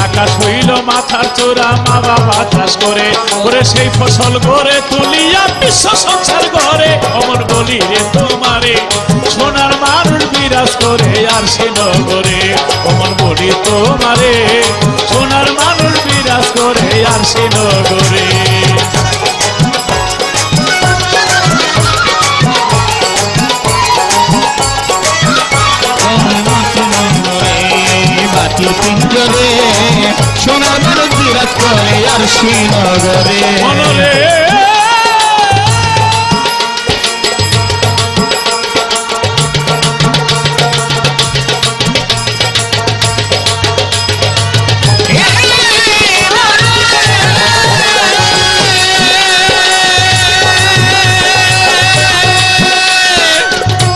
আকাশ হইল মাথার চূড়া, মা বাবা চাষ করে। ওরে সেই ফসল ঘরে তুলিয়া বিশ্ব সংসার ঘরে, অমর বলি রে তোমারে সোনার মানুষ বিরাজ করে আর শ্রীনগরে। অমর বলি তোমারে সোনার মানুষ বিরাজ করে আর শ্রীনগরে। মাটির পিঞ্জরে সোনার মানুষ বিরাজ করে আর শ্রীনগরে। মনরে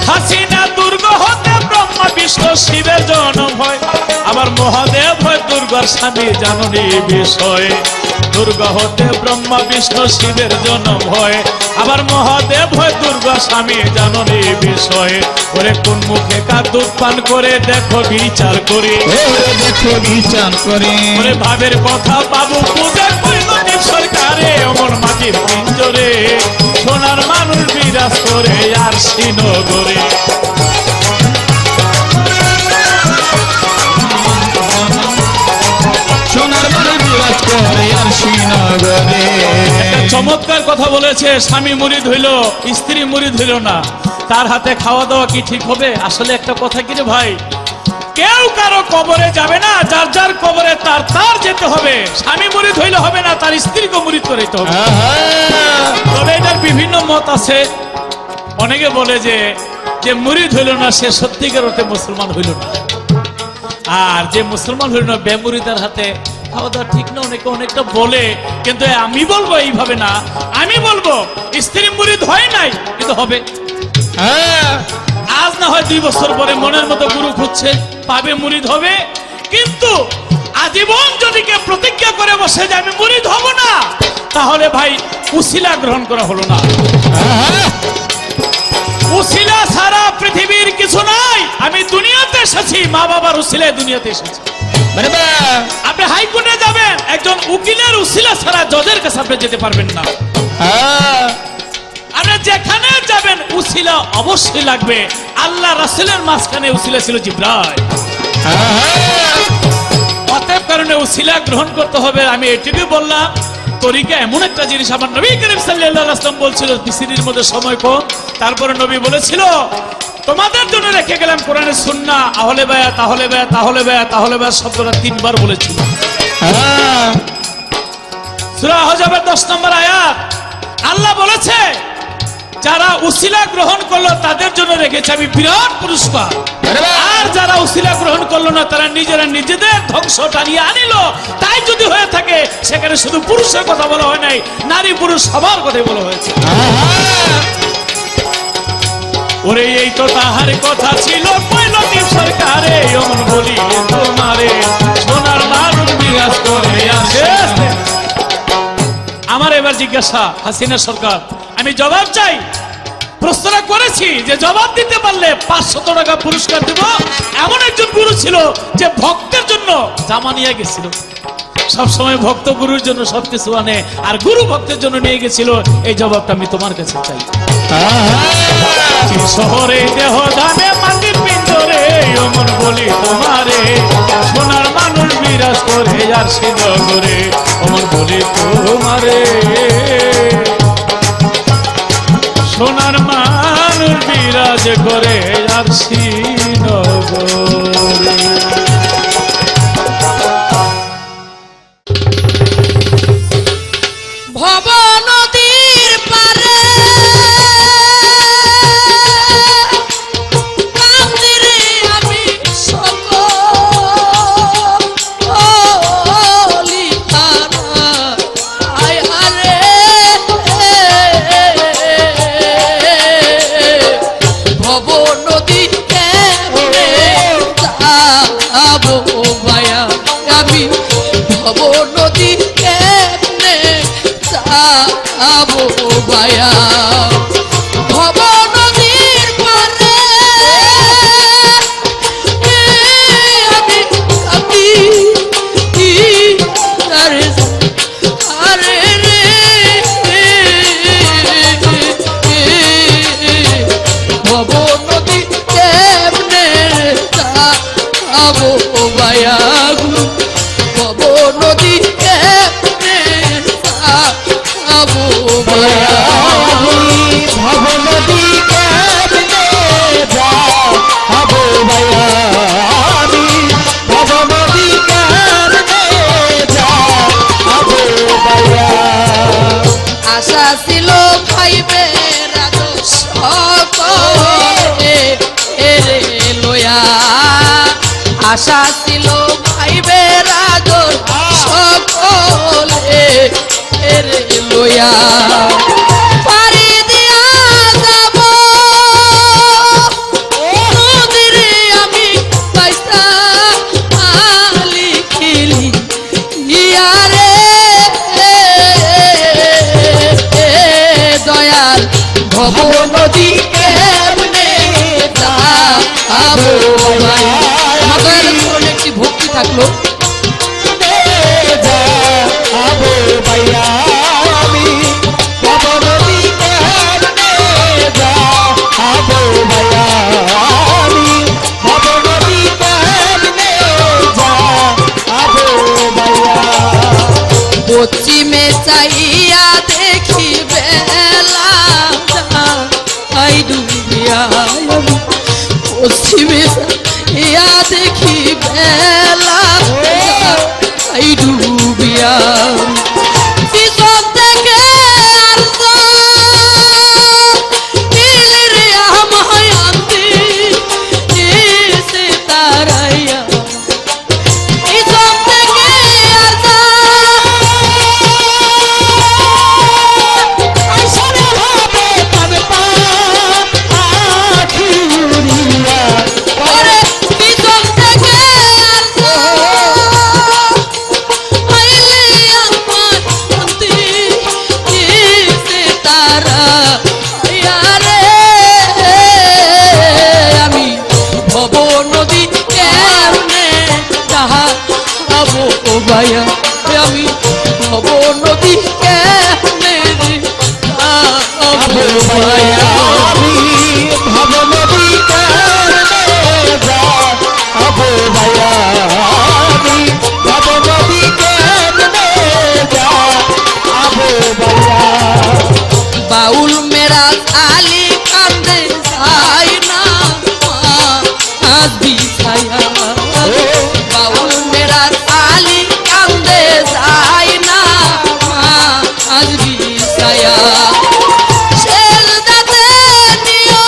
হাসিনা দুর্গ হতে ব্রহ্মা বিষ্ণু শিবের জন্ম হয়। আবার মহাদেব হয় দুর্গার স্বামী, জাননি বিষয়। দুর্গা হতে ব্রহ্মা বিষ্ণু শিবের জন্ম হয়। আবার মহাদেব হয় দুর্গা স্বামী জাননি বিষয়ে ওরে কোন মুখে কার দুধ পান করে দেখো বিচার করে ওরে দেখো বিচার করে ওরে ভাবের কথা বাবু পূজা পরিণতি সরকারে অমর মাটির পিঞ্জরে সোনার মানুষ বিরাজ করে আর শ্রীনগরে সোনার বাড়ি বিরাজ করে আর শ্রীনগরে চমৎকার কথা বলেছে স্বামী মুরিদ হইল স্ত্রী মুরিদ হইল না তার হাতে খাওয়া দাওয়া কি ঠিক হবে আসলে একটা কথা কি রে ভাই কেউ কারো কবরে যাবে না যার যার কবরে তার তার যেতে হবে স্বামী মুরিদ হইলে হবে না তার স্ত্রীকে মুরিদ করাইতে হবে তবে এটার বিভিন্ন মত আছে অনেকে বলে যে মুরিদ হইল না সে সত্যিকার অর্থে মুসলমান হইল না আর যে মুসলমান হইল না বেমুরিদের হাতে খাওয়া দাওয়া ঠিক না অনেকে অনেকটা বলে কিন্তু আমি বলবো এইভাবে না আমি বলবো স্ত্রী মুরিদ হয় নাই কিন্তু হবে আজ না হয় 2 বছর পরে মনের মতো গুরু খুঁজছে পাবে মুরিদ হবে কিন্তু আজীবন যদি কেউ প্রতিজ্ঞা করে বসে যে আমি মুরিদ হব না তাহলে ভাই উসিলা গ্রহণ করা হলো না উসিলা সারা পৃথিবীর কিছু নাই আমি দুনিয়াতে এসেছি মা বাবার উসিলায় দুনিয়াতে এসেছি আপনি হাইকোর্টে যাবেন একজন উকিলের উসিলা ছাড়া জজের কাছে আপনি যেতে পারবেন না আপনি যেখানে যাবেন উসিলা অবশ্যই লাগবে আল্লাহ রাসূলের মাঝখানে উসিলা ছিল জিবরাইল অতএব কারণে উসিলা গ্রহণ করতে হবে আমি এটুকুই বললাম তরিকা এমন একটা জিনিস আমার নবী করিম সাল্লাল্লাহু আলাইহি ওয়াসাল্লাম বলছিল বিসিরির মধ্যে সময় কম তারপরে নবী বলেছিল তোমাদের জন্য রেখে গেলাম কোরআনের সুন্নাহ আহলে বায়াত আহলে বায়াত আহলে বায়াত আহলে বায়াত শব্দটা 3 বার বলেছিল সূরা আহজাবের 10 নম্বর আয়াত আল্লাহ বলেছে যারা উসিলা গ্রহণ করলো তাদের জন্য রেখেছে আমি বিরাট পুরস্কার আর যারা উসিলা গ্রহণ করলো না তারা নিজেরা নিজেদের ধ্বংস টানিয়ে আনিল তাই যদি হয়ে থাকে সেখানে শুধু পুরুষের কথা বলা হয় নাই নারী পুরুষ সবার কথাই বলা হয়েছে ওরে এই তো তাহার কথা ছিল পৈলতি সরকারে অমন বলি তোমারে সোনার মানুষ বিরাজ করে আসে আমার এবার জিজ্ঞাসা হাসিনা সরকার আমি জবাব চাই প্রশ্নটা করেছি যে জবাব দিতে পারলে 500 টাকা পুরস্কার দেব এমন একজন গুরু ছিল যে ভক্তের জন্য জামা নিয়ে গেছিল সবসময় ভক্ত গুরুর জন্য সবকিছু আনে আর গুরু ভক্তের জন্য নিয়ে গেছিল এই জবাবটা আমি তোমার কাছে চাই শহরে দেহ দানে মাটির পিঞ্জরে অমন বলি তোমারে সোনার মানুষ বিরাজ করে আর শ্রীনগরে অমন বলি তোমারে সোনার মানুষ বিরাজ করে আর শ্রীনগরে ভব নদীর পারে কান্দিরে আমি সকলি তারা আয় আরে ভব নদী কেমনে যাবো ভায়া আমি ভব নদী কেমনে যাবো ভায়া ভব নদীর পারে আমি কাঁদি আরে আরে রে ভব নদী কেমনে যাবো ভায়া ভব নদী কেমনে যাবো ভায়া ভব নদী কেমনে যাবো ভায়া আমি ভব নদী কেমনে যাবো ভায়া আশা ছিল খাইবে সকলে এরে লয়া আশা ছিল খাইবে রাজর সকলে এরে লয়া পারি দিয়া যাব নদীরে আমি পয়সা লিখিলি ইয়ারে দয়া ভব নদী কেমনে যাবো ভাইয়া আমাদের জীবনে একটি ভক্তি থাকলো যাবো ভাইয়া আমি ভব নদী কেমনে যাবো ভাইয়া আমি ভব নদী কেমনে যাবো ভাইয়া পশ্চিমে চাইয়া দেখি বেলা আই ডুবিয়া পশ্চিমে চাইয়া দেখি বেলা আই ডুবিয়া পিছন থেকে আর দিলের আমায় আনতে এসে তারাইয়া পিছন থেকে আর আসরে হবে তবে পাখিউড়িয়া ওরে পিছন থেকে আর আইলে আমার অন্তে এসে তারা আরে আমি ভব নদী কেমনে যাহা আবো ভাইয়া আমি ভব নদী কেমনে আবো যাবো ভাইয়া ভাইয়া আমি ভব নদী কেমনে যাবো ভাইয়া আমি ভব নদী কেমনে যাবো ভাইয়া বাউল মেরা আলী কান্দে যায় না আজ বিছায়া বাউল মেরা আলী কান্দে যায় না আজ বিছায়া শেলদাতে নিও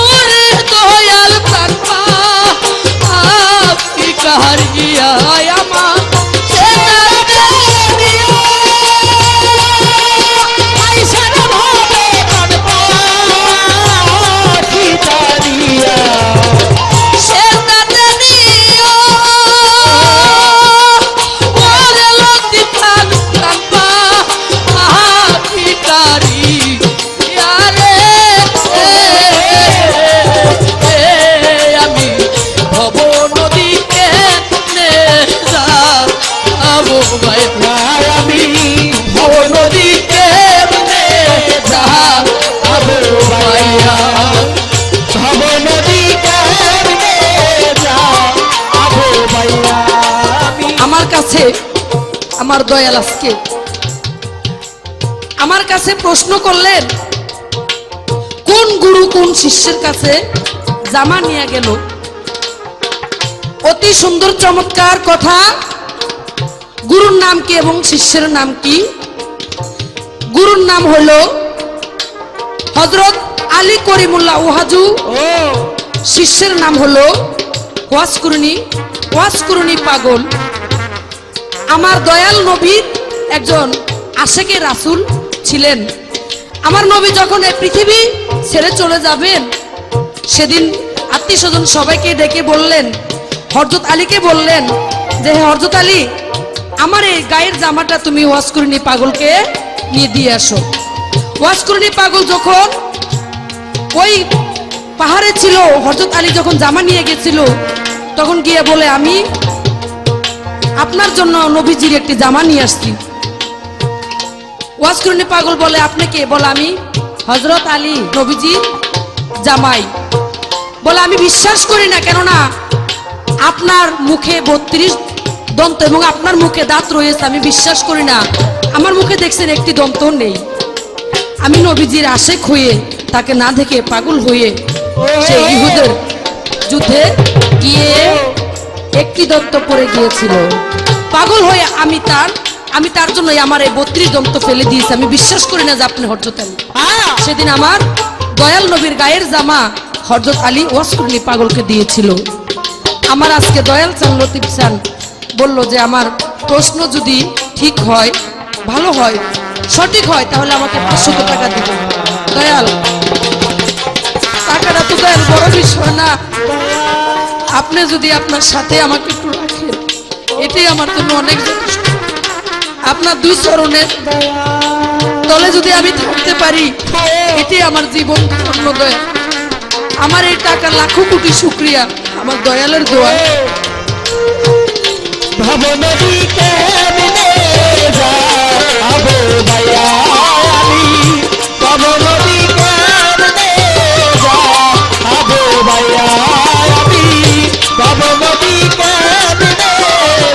ওরে দয়াল প্রাণপা আপনি কাহারিয়া আমার শেলদাতে নিও আইসারে ভাবে কোন পাখিটারিয়া শেলদাতে নিও ওরে লতিফ খান প্রাণপা আপনি কারি আরে আমি ভব নদী কেনে যাবো ভাইয়া আমি ভব নদী কেনে যাবো ভাইয়া ভব নদী কেমনে যাবো ভাইয়া আমি আমার কাছে আমার দয়াল আজকে আমার কাছে প্রশ্ন করলেন কোন গুরু কোন শিষ্যের কাছে জামা নিয়ে গেল অতি সুন্দর চমৎকার কথা গুরুর নাম কি এবং শিষ্যের নাম কি গুরুর নাম হলো হযরত আলী করিমুল্লাহ ওয়াহাজু ও শিষ্যের নাম হলো ওয়াসকুরুনি পাগল আমার দয়াল নবীর একজন আশেকে রাসূল ছিলেন আমার নবী যখন এই পৃথিবী ছেড়ে চলে যাবেন সেদিন আত্মীয় স্বজন সবাইকে ডেকে বললেন হযরত আলীকে বললেন যে হে হযরত আলী আমার এই গায়ের জামাটা তুমি ওয়াসকুরুনি পাগলকে নিয়ে দিয়ে আসো ওয়াসকুরুনি পাগল যখন ওই পাহাড়ে ছিল হযরত আলী যখন জামা নিয়ে গেছিল তখন গিয়ে বলে আমি আপনার জন্য নবীজির একটি জামা নিয়ে আসছি ওয়াসকুরুনি পাগল বলে আপনি কে বলে আমি হযরত আলী নবীজির জামাই বলে আমি বিশ্বাস করি না কেননা আপনার মুখে 32 দন্ত এবং আপনার মুখে দাঁত রয়েছে আমি বিশ্বাস করি না আমার মুখে দেখছেন একটি দন্ত নেই আমি নবীজির আশেক হয়ে তাকে না দেখে পাগল হয়ে সেই ইহুদের যুদ্ধে গিয়ে একটি দন্ত পড়ে গিয়েছিল পাগল হয়ে আমি তার জন্য আমার এই 32 দন্ত ফেলে দিয়েছি আমি বিশ্বাস করি না যে আপনি হযরত আলী সেদিন আমার দয়াল নবীর গায়ের জামা হযরত আলী ওয়াসকুরুনি পাগলকে দিয়েছিল আমার আজকে দয়াল চান লতিফ চান বলল যে আমার প্রশ্ন যদি ঠিক হয় ভালো হয় সঠিক হয় তাহলে আমাকে 500 টাকা দিবেন দয়াল টাকাটা তো দয়াল বড় বিষয় না আপনি যদি আপনার সাথে আমাকে একটু রাখেন এটাই আমার জন্য অনেক যথেষ্ট আপনার দুই চরণে তলে যদি আমি থাকতে পারি এটি আমার জীবন ধন্য দয়া। আমার এই টাকা লাখো কোটি শুকরিয়া আমার দয়ালের দোয়া। ভাবো নদী কেমনে যাবো ভাইয়া আমি, ভাবো নদী কেমনে যাবো ভাইয়া আমি, ভাবো নদী কেমনে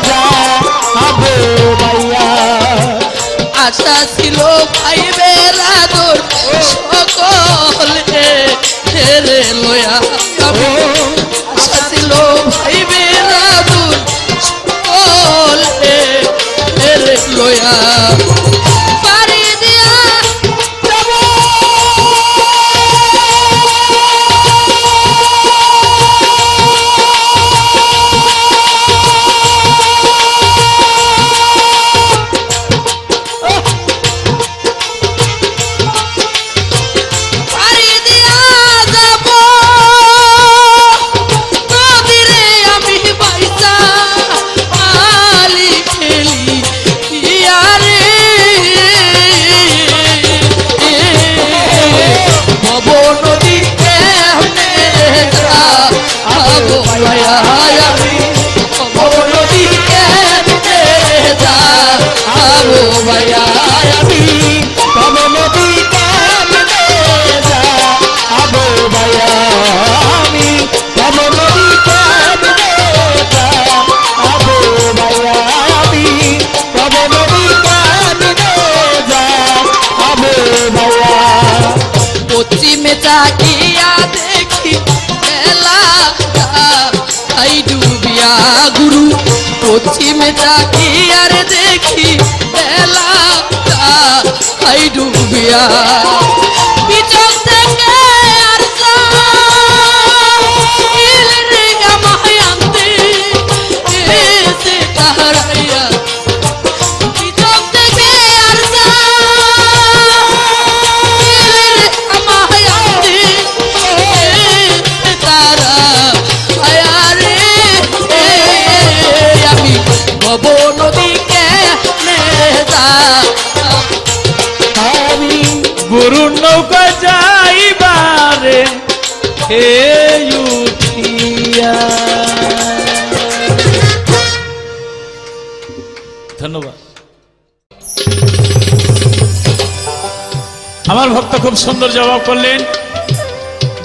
যাবো ভাইয়া। আশা ছিল ভাই বেরাদর সকলে হেরে লয়া আমি, আশা ছিল ভাই বেরাদর সকলে হেরে লয়া পারি দিয়া যাবো। পারি দিয়া যাবো নদীরে আমি বাইসা আলি খেলি ইয়ারে ভব নদী কেমনে যাবো ভাইয়া আমি, ভব নদী কেমনে যাবো ভাইয়া আমি, ভাবো নদী কেমনে যাবো ভাইয়া আমি, ভাবো নদী কেমনে যাবো ভাইয়া আমি, ভাবো নদী কেমনে যাবো ভাইয়া। পশ্চিমে তাকিয়া দেখি বেলা আই ডুবিয়া গুরু, পশ্চিমে তাকিয়া রে দেখি বেলা আই ডুবিয়া পিছন থেকে আর সাইল রে গামায়ান্তে এসে তাহারাইয়া পিছন থেকে আর গুরুর নৌকা যাইবারে হে উঠিয়া। ধন্যবাদ। আমার ভক্ত খুব সুন্দর জবাব করলেন,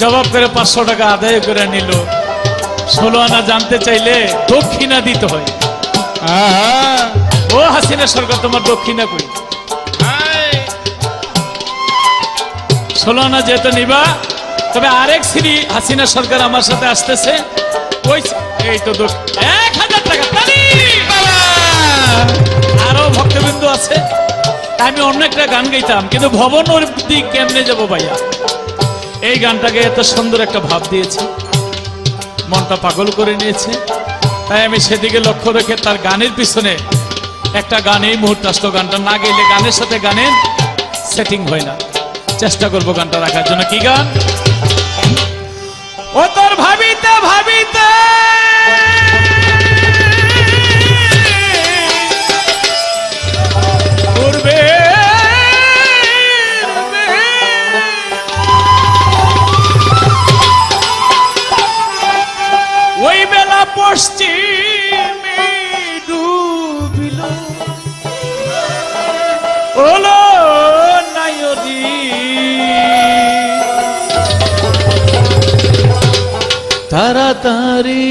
জবাব করে 500 টাকা আদায় করে নিল। 16 আনা জানতে চাইলে দক্ষিণা দিতে হয়। ও হাসিনা সরকার তোমার দক্ষিণা কই? 16 আনা যেহেতু নিবা, তবে আরেক শ্রী হাসিনা সরকার আমার সাথে আসতেছে, ওই এই তো 1000 টাকা তালি। আরো ভক্তবৃন্দ আছে। আমি অন্য একটা গান গাইতাম, কিন্তু ভবন দিক কেমনে যাবো ভাইয়া, এই গানটাকে এত সুন্দর একটা ভাব দিয়েছে, মনটা পাগল করে নিয়েছে। তাই আমি সেদিকে লক্ষ্য রেখে তার গানের পিছনে একটা গান এই মুহূর্তে আসলো। গানটা না গেলে গানের সাথে গানের সেটিং হয় না। চেষ্টা করবো গানটা রাখার জন্য। কি গান? ও তোর ভাবিতে ভাবিতে করবে ওই বেলা পশ্চিমে ডুবিল ওলো নায়দি তাড়াতাড়ি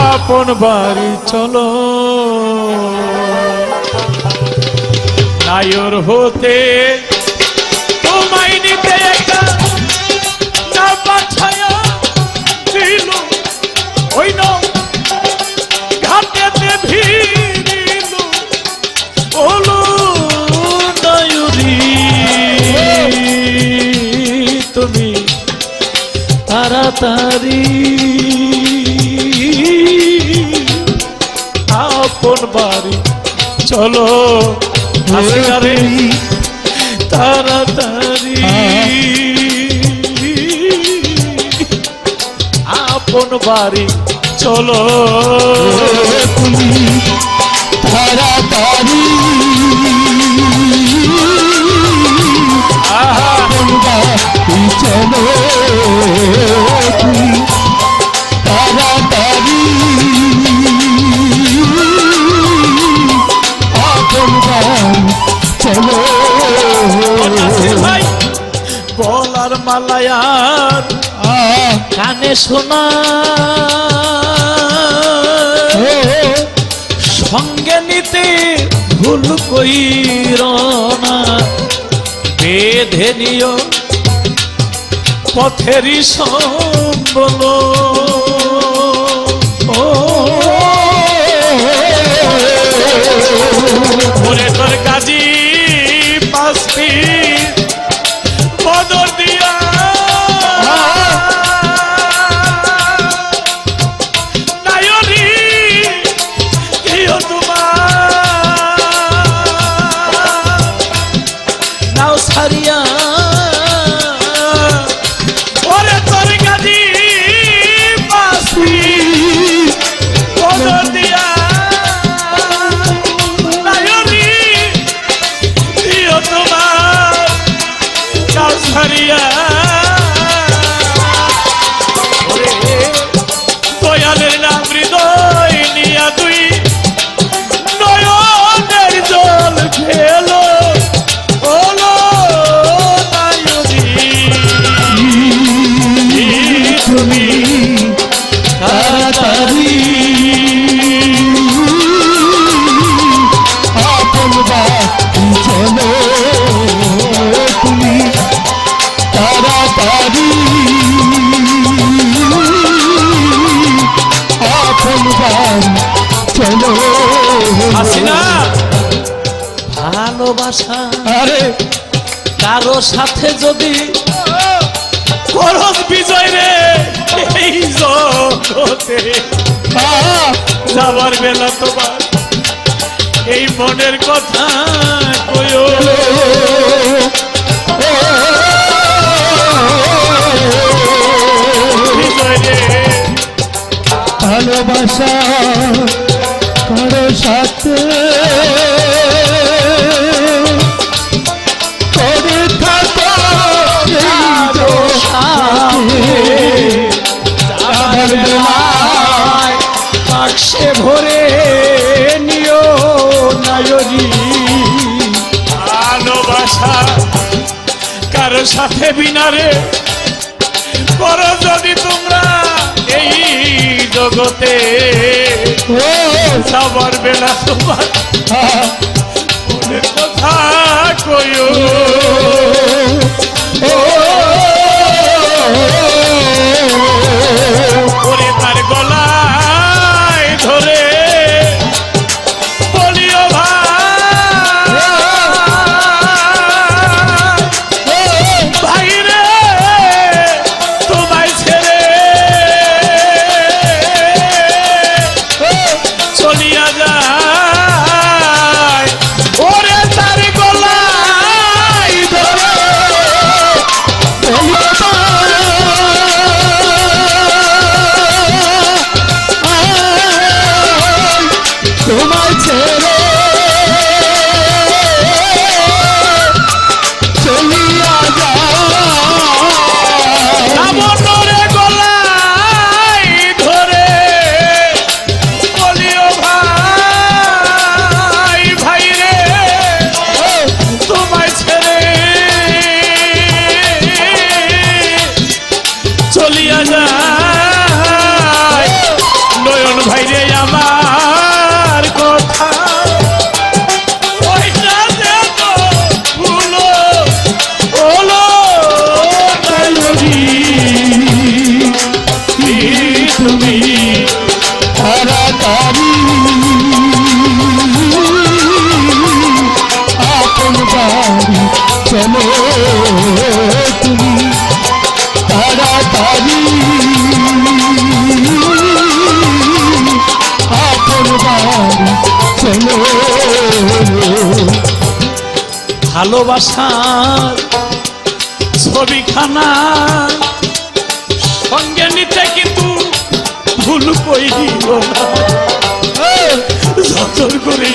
আপন বাড়ি চলো, নায়র হতে তোমায় নিতে একটা না পাছায়া ছিল, ওই ন ঘাটেতে ভিড়িল ওলো নায়রি তুমি তাড়াতাড়ি আপন বাড়ি চলো, হাসিনারে তাড়াতাড়ি আপন বাড়ি চলো তুমি তাড়াতাড়ি আহা আপন বাড়ি চলো তুমি তাড়াতাড়ি আপন বাড়ি চলো ভাই গলার মালায়ার কানে শোনা সঙ্গে নিতে ভুল কইর না বেঁধে নিও পথেরই সম্বল ওরে তোর কাজী পাশি বদর দিয়া নায়রি কেউ তোমার নাও সারিয়া ওরে তোর কাজী পাশি বদর দিয়া নায়রি কেউ তোমার নাও সারিয়া দয়ালের নাম হৃদয় নিয়া তুই নয়নের জল ফেলো ওলো নায়রি তুমি তাড়াতাড়ি আপন বাড়ি চলো তুমি তাড়াতাড়ি আপন বাড়ি চলো হাসিনা ভালোবাসা আরে কারো সাথে যদি করস বিজয় রে এই জগতে যাবার বেলা তোমার এই মনের কথা কইও বিজয় রে ভালোবাসা কারো সাথে করে থাকো কারো সাথে যাবার বেলায় বাক্সে ভরে নিও নায়রি ভালোবাসা কারো সাথে বিনারে করো যদি তোমরা এই জগতে যাবার বেলা তোমার মনের কথা কইও ওরে তার গলায় ধরে বলিও ভাই রে তোমায় ছেড়ে চলিয়া যায় ওরে তার গলায় ধরে তোমায় ছেড়ে চলিয়া যায় রাবণরে গলায় ধরে বলিও ভাই ভাই রে তোমায় ছেড়ে চলিয়া যায় নয়ন ভাই রে আমার কথা ওইটা যেন ভুলো ওলো নায়রি তুমি তাড়াতাড়ি আপন বাড়ি চলো তুমি তাড়াতাড়ি আপন বাড়ি চলো ভালোবাসার ছবিখানা সঙ্গে নিতে কিন্তু ভুল কইল না যতন করে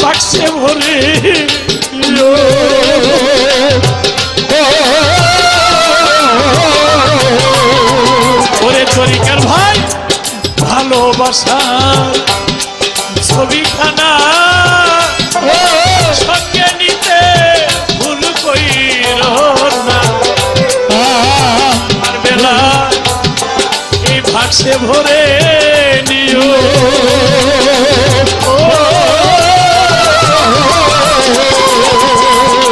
বাক্সে ভরে ওরে তরিকার ভাই ভালোবাসার ছবিখানা সঙ্গে নিতে ভুল কইর না আর বেলা এই বাক্সে ভরে নিও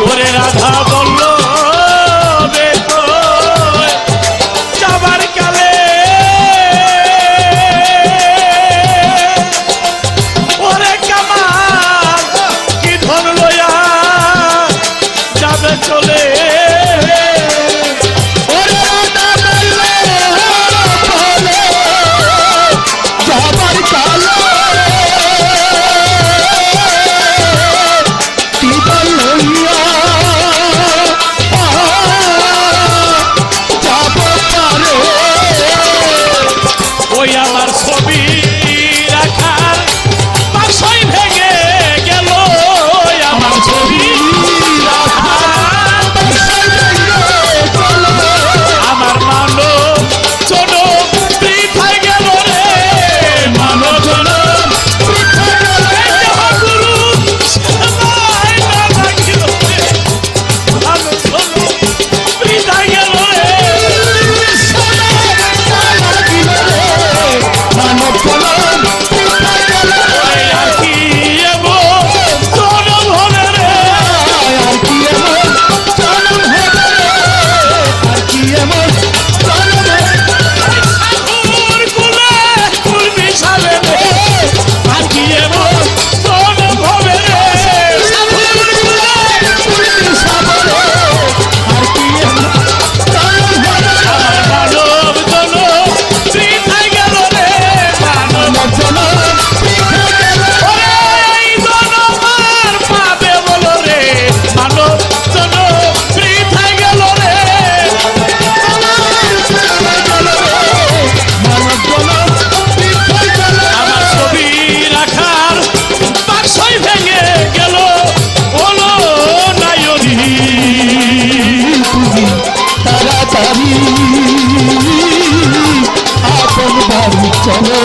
ওরে রাধা বলল যাবার কালে ওরে কামাল কি ধন লয়া যাবে চলে যাবার কালে কি বলইয়া যাব পারে ওই আমার ছবি রাখার বাক্সই ভেঙে গেল আমার ছবি রাখার আমার মানব জন বৃথায় গেল রে মানব জন গুরু সবাই না রাখিল রে মানব জন বৃথায় গেল রে মানব চলন ওই আর কি এমন জন ভরে রে আর কি এমন চলন হবে আর কি এমন চলন ঠাকুর কুলে কুলবি সালে রে আর কি এমন জন ভবে রে আর কি এমন চলন হবে আমার মানব জন বৃথায় গেল রে মানব মানব চলন ওরে এই জন আমার পাবে বলো রে মানব জন বৃথায় গেল রে মানব চলন আমার ছবি রাখার বাক্সই ভেঙে গেল হলো নায়রি তাড়াতাড়ি আপন বাড়ি চলো